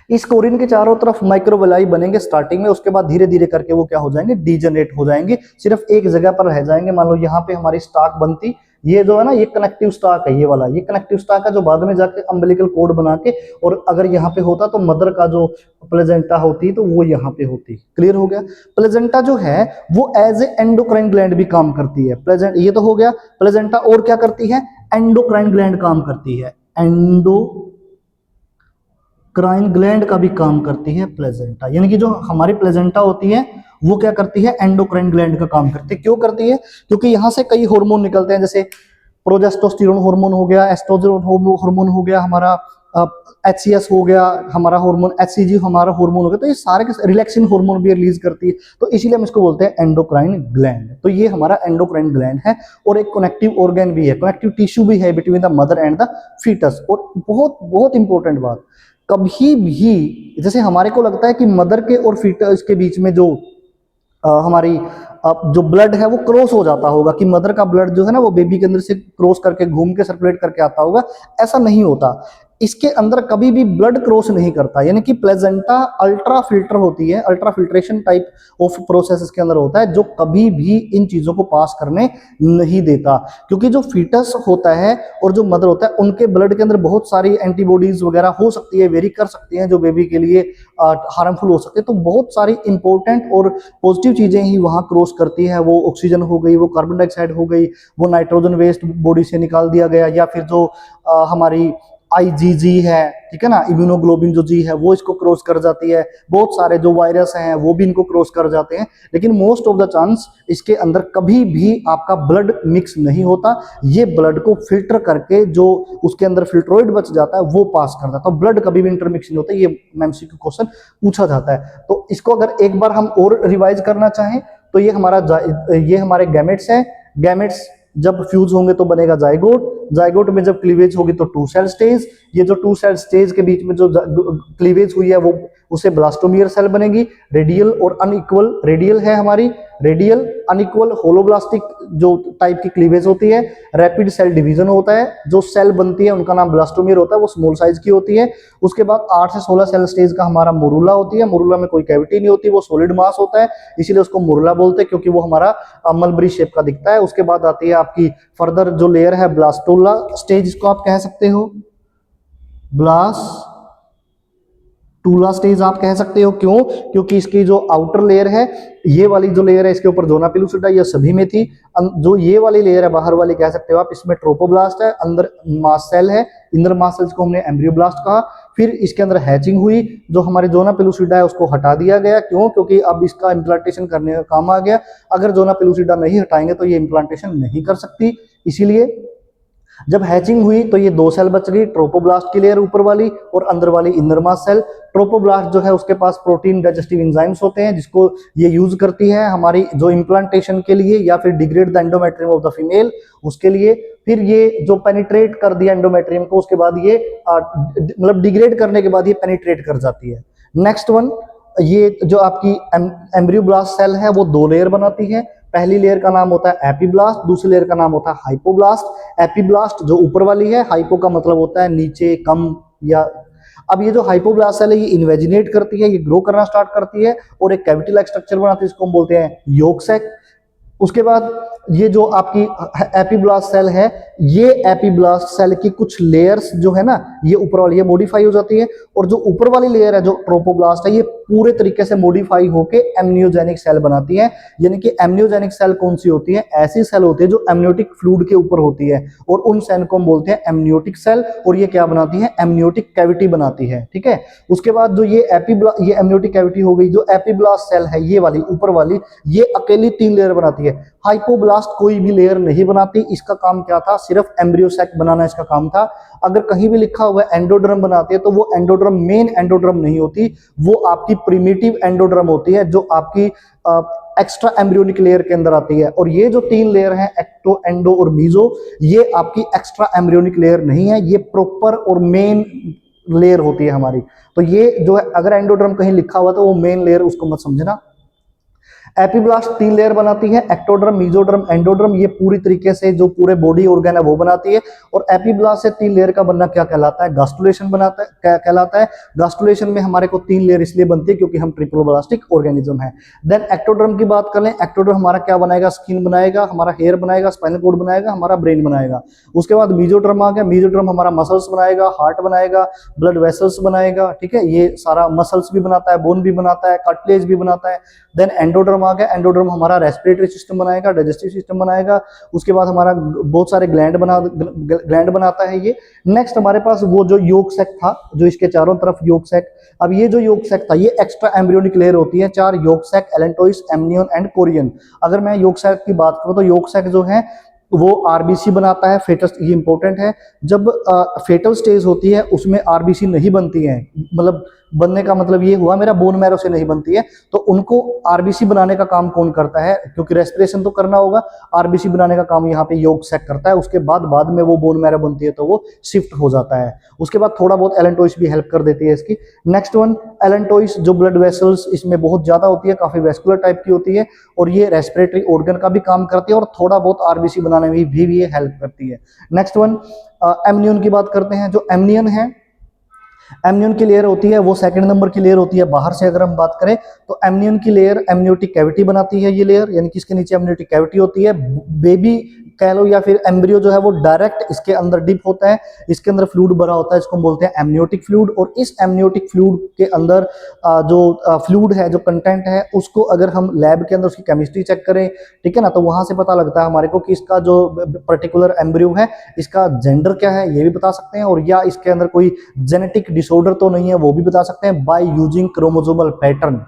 इस कोरियन के चारों तरफ माइक्रोवेलाई बनेंगे स्टार्टिंग में, उसके बाद धीरे धीरे करके वो क्या हो जाएंगे? डीजनरेट हो जाएंगे, सिर्फ एक जगह पर रह जाएंगे। मान लो यहाँ पे हमारी स्टाक बनती, ये जो है ना, ये कनेक्टिव स्टाक है, ये वाला, ये कनेक्टिव स्टाक है जो बाद में जाके अम्बिलिकल कोड बना के, और अगर यहाँ पे होता तो मदर का जो प्लेजेंटा होती तो वो यहाँ पे होती। क्लियर हो गया। प्लेजेंटा जो है वो एज ए एंडोक्राइन ग्लैंड भी काम करती है। प्लेजेंट ये तो हो गया। प्लेजेंटा और क्या करती है? एंडोक्राइन ग्लैंड काम करती है, एंडोक्राइन ग्लैंड का भी काम करती है प्लेजेंटा, यानी कि जो हमारी प्लेजेंटा होती है वो क्या करती है? एंडोक्राइन ग्लैंड का काम करती है। क्यों करती है? क्योंकि यहां से कई हार्मोन निकलते हैं, जैसे प्रोजेस्टेरोन हार्मोन हो गया, एस्ट्रोजन हार्मोन हो गया, हमारा HCS हो गया, हमारा हार्मोन HCG हमारा हार्मोन हो गया, तो ये सारे रिलैक्सिन हार्मोन भी रिलीज करती है, तो इसीलिए हम इसको बोलते हैं एंडोक्राइन ग्लैंड। तो ये हमारा एंडोक्राइन ग्लैंड है, और एक कनेक्टिव ऑर्गन भी है, कनेक्टिव टिश्यू भी है between the mother and the foetus. और बहुत बहुत इंपॉर्टेंट बात, कभी भी जैसे हमारे को लगता है कि मदर के और फीटस के बीच में जो हमारी जो ब्लड है वो क्रॉस हो जाता होगा, कि मदर का ब्लड जो है ना वो बेबी के अंदर से क्रॉस करके घूम के सर्कुलेट करके आता होगा, ऐसा नहीं होता। इसके अंदर कभी भी ब्लड क्रॉस नहीं करता, यानी कि प्लेजेंटा अल्ट्रा फिल्टर होती है, ultra filtration type of process इसके अंदर होता है, जो कभी भी इन चीजों को पास करने नहीं देता। क्योंकि जो फीटस होता है और जो मदर होता है उनके ब्लड के अंदर बहुत सारी एंटीबॉडीज वगैरह हो सकती है, वेरी कर सकती हैं, जो बेबी के लिए हार्मफुल हो सकते हैं। तो बहुत सारी इंपॉर्टेंट और पॉजिटिव चीजें ही वहां क्रॉस करती है। वो ऑक्सीजन हो गई, वो कार्बन डाइऑक्साइड हो गई, वो नाइट्रोजन वेस्ट बॉडी से निकाल दिया गया, या फिर जो हमारी IgG है, ठीक है ना, इम्यूनोग्लोबिन जो जी है वो इसको क्रॉस कर जाती है। बहुत सारे जो वायरस हैं वो भी इनको क्रॉस कर जाते हैं, लेकिन मोस्ट ऑफ द चांस इसके अंदर कभी भी आपका ब्लड मिक्स नहीं होता। ये ब्लड को फिल्टर करके जो उसके अंदर फिल्ट्रोइड बच जाता है वो पास कर देता है। तो ब्लड कभी भी इंटरमिक्स नहीं होता, ये MCQ क्वेश्चन पूछा जाता है। तो इसको अगर एक बार हम और रिवाइज करना चाहें तो ये हमारे गैमेट्स हैं। गैमेट्स जब फ्यूज होंगे तो बनेगा जाइगोट, जाइगोट में जब क्लीवेज होगी तो 2 सेल स्टेज, ये जो 2 सेल स्टेज के बीच में जो क्लीवेज हुई है वो उसे ब्लास्टोमियर सेल बनेगी। रेडियल और अनइक्वल, रेडियल है हमारी, रेडियल अनइक्वल होलोब्लास्टिक जो टाइप की क्लीवेज होती है। रैपिड सेल डिवीजन होता है, जो सेल बनती है उनका नाम ब्लास्टोमियर होता है, वो स्मॉल साइज की होती है। उसके बाद 8 से 16 सेल स्टेज का हमारा मोरूला होती है। मोरूला में कोई कैविटी नहीं होती, वो सॉलिड मास होता है, इसीलिए उसको मोरूला बोलते हैं, क्योंकि वो हमारा मलबरी शेप का दिखता है। उसके बाद आती है आपकी फर्दर जो लेयर है ब्लास्टोला स्टेज, इसको आप कह सकते हो ब्लास्टूला स्टेज आप कह सकते हो। क्यों? क्योंकि इसकी जो आउटर लेयर है, ये वाली जो लेयर है, इसके ऊपर जोना पेलुसिडा, ये सभी में थी। जो ये वाली लेयर है बाहर वाली कह सकते हो आप, इसमें ट्रोपोब्लास्ट है, अंदर मास सेल है, इनर मास सेल्स को हमने एम्ब्रियोब्लास्ट कहा। फिर इसके अंदर हैचिंग हुई, जो हमारे जोना पेलुसिडा है उसको हटा दिया गया। क्यों? क्योंकि अब इसका इम्प्लांटेशन करने का काम आ गया। अगर जोना पेलुसिडा नहीं हटाएंगे तो ये इम्प्लांटेशन नहीं कर सकती। इसीलिए जब हैचिंग हुई तो ये 2 सेल बच गई, ट्रोपोब्लास्ट की लेयर ऊपर वाली और अंदर वाली इनर मास सेल। ट्रोपोब्लास्ट जो है उसके पास प्रोटीन डाइजेस्टिव एंजाइम्स होते हैं, जिसको ये यूज करती है हमारी जो इम्प्लांटेशन के लिए, या फिर degrade the endometrium of the female उसके लिए। फिर ये जो पेनिट्रेट कर दिया एंडोमेट्रियम को, उसके बाद ये मतलब डिग्रेड करने के बाद ये पेनिट्रेट कर जाती है। नेक्स्ट वन, ये जो आपकी एम्ब्रियोब्लास्ट सेल है वो 2 लेयर बनाती है। पहली लेयर का नाम होता है एपीब्लास्ट, दूसरी लेयर का नाम होता है हाइपोब्लास्ट। एपीब्लास्ट जो ऊपर वाली है, हाइपो का मतलब होता है नीचे, कम, या अब ये जो हाइपोब्लास्ट सेल है ये इन्वेजिनेट करती है, ये ग्रो करना स्टार्ट करती है और एक कैविटी लाइक स्ट्रक्चर बनाती है, इसको हम बोलते हैं योक सैक। उसके बाद ये जो आपकी एपीब्लास्ट सेल है, ये एपीब्लास्ट सेल की कुछ लेयर्स जो है ना, ये ऊपर वाली ये मॉडिफाई हो जाती है, और जो ऊपर वाली लेयर है जो ट्रोपोब्लास्ट है, ये पूरे तरीके से मॉडिफाई होके एमनियोजेनिक सेल बनाती है। यानी कि एमनियोजेनिक सेल कौन सी होती है? ऐसी सेल होती है जो एमनियोटिक फ्लूइड के ऊपर होती है, और उन सेल को हम बोलते हैं एमनियोटिक सेल, और ये क्या बनाती है? एमनियोटिक कैविटी बनाती है। ठीक है, उसके बाद जो ये ये एमनियोटिक कैविटी हो गई, जो एपीब्लास्ट सेल है ये वाली ऊपर वाली, ये अकेली 3 लेयर बनाती है। हाइपोब्लास्ट कोई भी लेयर नहीं बनाती, इसका काम क्या था? सिर्फ एम्ब्रियो सैक बनाना इसका काम था। अगर कहीं भी लिखा हुआ है एंडोड्रम बनाती है, तो वो एंडोड्रम मेन एंडोड्रम नहीं होती, वो आपकी प्रिमिटिव एंडोड्रम होती है, जो आपकी एक्स्ट्रा एम्ब्रियोनिक लेयर के अंदर आती है। और ये जो 3 लेयर हैं, एक्टो, एंडो और मीजो, ये आपकी एक्स्ट्रा एम्ब्रियोनिक लेयर नहीं है, ये प्रॉपर और मेन लेयर होती है हमारी। तो ये जो है, अगर एंडोड्रम कहीं लिखा हुआ तो वो मेन लेयर, उसको मत समझना। एपीब्लास्ट 3 लेयर बनाती है, एक्टोड्रम, मीजोड्रम, एंडोड्रम, ये पूरी तरीके से जो पूरे बॉडी ऑर्गन है वो बनाती है। और एपीब्लास्ट से 3 लेयर का बनना क्या कहलाता है? गास्टुलेशन बनाता है, क्या कहलाता है? गास्टुलेशन में हमारे को 3 लेयर इसलिए बनती है क्योंकि हम ट्रिप्लोब्लास्टिक ऑर्गेनिज्म है। देन एक्टोड्रम की बात कर लें, एक्टोड्रम हमारा क्या बनाएगा? स्किन बनाएगा, हमारा हेयर बनाएगा, स्पाइनल कॉर्ड बनाएगा, हमारा ब्रेन बनाएगा। उसके बाद मीजोड्रम आ गया, मीजोड्रम हमारा मसल्स बनाएगा, हार्ट बनाएगा, ब्लड वेसल्स बनाएगा। ठीक है, ये सारा मसल्स भी बनाता है, बोन भी बनाता है, कार्टिलेज भी बनाता है। देन एंडोड्रम आ गया, एंडोड्रम हमारा रेस्पिरेटरी सिस्टम बनाएगा, डाइजेस्टिव सिस्टम बनाएगा। उसके बाद हमारा बहुत सारे ग्लैंड बनाता है ये। नेक्स्ट हमारे पास वो जो योक सैक था, जो इसके चारों तरफ योक सैक, अब ये जो योक सैक था, ये एक्स्ट्रा एम्ब्रियोनिक लेयर होती है। 4 yolk sac, allantois, amnion and chorion. अगर मैं योक सैक की बात करूं तो योक सैक जो है वो आरबीसी बनाता है, फेटस, ये इंपॉर्टेंट है। जब फेटल स्टेज होती है उसमें आरबीसी नहीं बनती है, मतलब बनने का मतलब ये हुआ मेरा बोन मैरो से नहीं बनती है। तो उनको आरबीसी बनाने का काम कौन करता है? क्योंकि रेस्पिरेशन तो करना होगा, आरबीसी बनाने का काम यहाँ पे योग सैक करता है। उसके बाद में वो बोन मैरो बनती है तो वो शिफ्ट हो जाता है। उसके बाद थोड़ा बहुत एलेंटोइस भी हेल्प कर देती है इसकी। नेक्स्ट वन, एलेंटोइस जो ब्लड वेसल्स इसमें बहुत ज्यादा होती है, काफी वेस्कुलर टाइप की होती है, और ये रेस्पिरेटरी ऑर्गन का भी काम करती है, और थोड़ा बहुत आरबीसी बनाने में भी ये हेल्प करती है। नेक्स्ट वन, एमनियन की बात करते हैं। जो एमनियन है, एमनियन की लेयर होती है वो सेकंड नंबर की लेयर होती है। बाहर से अगर हम बात करें तो एमनियन की लेयर एमनियोटिक कैविटी बनाती है ये लेयर, यानी कि इसके नीचे एमनियोटिक कैविटी होती है। बेबी कह लो या फिर एम्ब्रियो जो है वो डायरेक्ट इसके अंदर डिप होता है, इसके अंदर फ्लूइड भरा होता है, इसको हम बोलते हैं एमनियोटिक फ्लूइड। और इस एमनियोटिक फ्लूइड के अंदर जो फ्लूइड है, जो कंटेंट है, उसको अगर हम लैब के अंदर उसकी केमिस्ट्री चेक करें, ठीक है ना, तो वहां से पता लगता है हमारे को कि इसका जो पर्टिकुलर एम्ब्रियो है, इसका जेंडर क्या है ये भी बता सकते हैं, और या इसके अंदर कोई जेनेटिक डिसऑर्डर तो नहीं है वो भी बता सकते हैं बाय यूजिंग क्रोमोसोमल पैटर्न।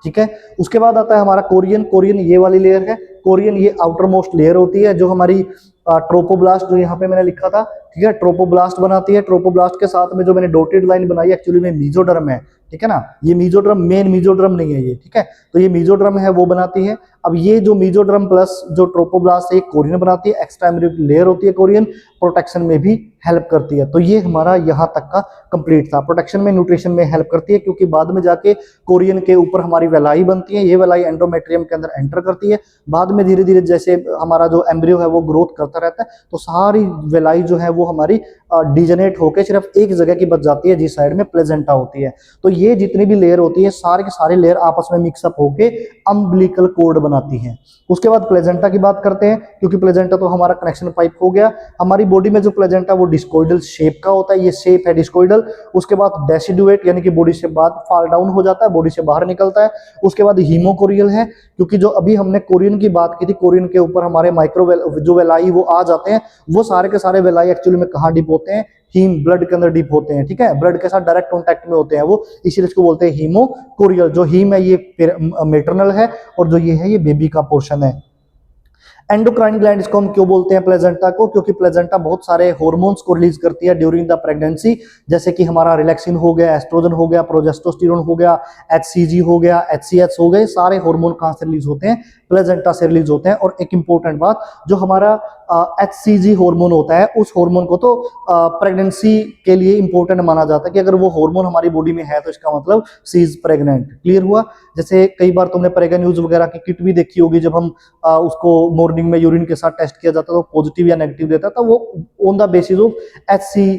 ठीक है, उसके बाद आता है हमारा कोरियन। कोरियन ये वाली लेयर है, कोरियन ये आउटर मोस्ट लेयर होती है, जो हमारी ट्रोपोब्लास्ट जो यहाँ पे मैंने लिखा था, ठीक है, ट्रोपोब्लास्ट बनाती है। ट्रोपोब्लास्ट के साथ में जो मैंने डॉटेड लाइन बनाई एक्चुअली में मीजोडर्म है, ठीक है ना, ये मीजोड्रम, मेन मीजोड्रम नहीं है ये, ठीक है, तो ये मीजोड्रम है वो बनाती है। अब ये जो मीजोड्रम प्लस जो ट्रोपोब्लास्ट है कोरियन बनाती है, एक्स्ट्रा एम्ब्रियोनिक लेयर होती है कोरियन, प्रोटेक्शन में भी हेल्प करती है। तो ये हमारा यहाँ तक का कंप्लीट था। प्रोटेक्शन में, न्यूट्रिशन में हेल्प करती है, क्योंकि बाद में जाके कोरियन के ऊपर हमारी वेलाई बनती है, ये वेलाई एंडोमेट्रियम के अंदर एंटर करती है। बाद में धीरे धीरे जैसे हमारा जो एम्ब्रियो है वो ग्रोथ करता रहता है, तो सारी वेलाई जो है वो हमारी डिजेनेट होकर सिर्फ एक जगह की बच जाती है, जिस साइड में प्लेजेंटा होती है। तो ये जितनी भी लेयर होती है सारे के सारे लेयर आपस में मिक्सअप होके अम्बिलिकल कोर्ड बनाती है। उसके बाद प्लेजेंटा की बात करते हैं, क्योंकि प्लेजेंटा तो हमारा कनेक्शन पाइप हो गया। हमारी बॉडी में जो प्लेजेंटा वो डिस्कोइडल शेप का होता है, ये शेप है डिस्कोइडल। उसके बाद डेसिडुएट यानी कि बॉडी से बाद फॉल डाउन हो जाता है, बॉडी से बाहर निकलता है। उसके बाद हीमोकोरियल है, क्योंकि जो अभी हमने कोरियन की बात की थी, कोरियन के ऊपर हमारे माइक्रो जो वेलाई वो आ जाते हैं, वो सारे के सारे वेलाई एक्चुअली में कहाँ डिप होते हैं? हीम, ब्लड के अंदर डिप होते हैं, ठीक है, ब्लड के साथ डायरेक्ट कांटेक्ट में होते हैं वो, इसीलिए इसको बोलते हैं हीमोकोरियल। जो हीम है ये मेटरनल है, और जो ये है ये बेबी का पोर्शन है। एंडोक्राइन ग्लैंड इसको हम क्यों बोलते हैं प्लेजेंटा को? क्योंकि प्लेजेंटा बहुत सारे हार्मोन्स को रिलीज करती है ड्यूरिंग द प्रेगनेंसी, जैसे कि हमारा रिलैक्सिन हो गया, एस्ट्रोजन हो गया, प्रोजेस्टेरोन हो गया, एचसीजी हो गया, एचसीएच हो गए, सारे हार्मोन कहां से रिलीज होते हैं? प्लेजेंटा से रिलीज होते हैं। और एक इंपॉर्टेंट बात, जो हमारा एचसीजी हार्मोन होता है, उस हार्मोन को तो प्रेगनेंसी के लिए इंपॉर्टेंट माना जाता है, कि अगर वो हार्मोन हमारी बॉडी में है तो इसका मतलब शी इज प्रेग्नेंट। क्लियर हुआ? जैसे कई बार तुमने प्रेग्नेंट न्यूज वगैरह की किट भी देखी होगी, जब हम उसको मॉर्निंग में यूरिन के साथ टेस्ट किया जाता है तो पॉजिटिव या नेगेटिव देता है, तो वो on the basis of HC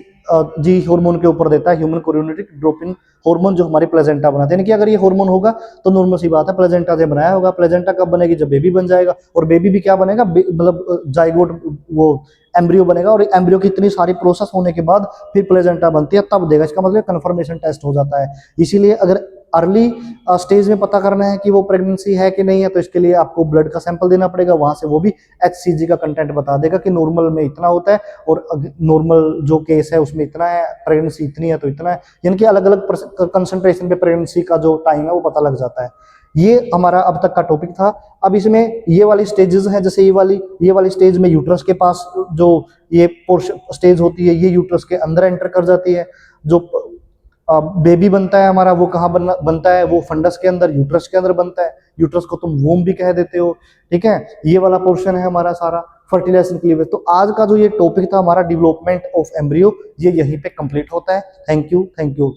ji hormone के ऊपर देता है, ह्यूमन कोरियोनिक ड्रोपिन हार्मोन, जो हमारे प्लेजेंटा बनाते हैं। यानी कि अगर ये हार्मोन होगा तो नॉर्मल सी बात है प्लेजेंटा से बनाया होगा। प्लेजेंटा कब बनेगी? जब बेबी बन जाएगा। और बेबी भी क्या बनेगा? मतलब जाइगोट, वो एम्ब्रियो बनेगा। और एम्ब्रियो की इतनी सारी प्रोसेस होने के बाद फिर प्लेजेंटा बनती है, तब देगा। इसका मतलब कंफर्मेशन टेस्ट हो जाता है। इसीलिए अगर अर्ली स्टेज में पता करना है कि वो प्रेगनेंसी है कि नहीं है, तो इसके लिए आपको ब्लड का सैंपल देना पड़ेगा। वहां से वो भी HCG का कंटेंट बता देगा कि नॉर्मल में इतना होता है, और नॉर्मल जो केस है उसमें इतना है, प्रेगनेंसी इतनी है तो इतना है। यानी कि अलग अलग कंसंट्रेशन पे प्रेगनेंसी का जो टाइम है वो पता लग जाता है। ये हमारा अब तक का टॉपिक था। अब इसमें ये वाली स्टेजेस हैं, जैसे ये वाली स्टेज में यूट्रस के पास जो ये पोर्शन स्टेज होती है, ये यूट्रस के अंदर एंटर कर जाती है। जो बेबी बनता है हमारा, वो कहाँ बनता है? वो फंडस के अंदर, यूट्रस के अंदर बनता है। यूट्रस को तुम वोम भी कह देते हो, ठीक है। ये वाला पोर्शन है हमारा सारा फर्टिलाइजेशन क्लीवेज। तो आज का जो ये टॉपिक था हमारा डेवलपमेंट ऑफ एम्ब्रियो, ये यहीं पे कंप्लीट होता है। Thank you, thank you.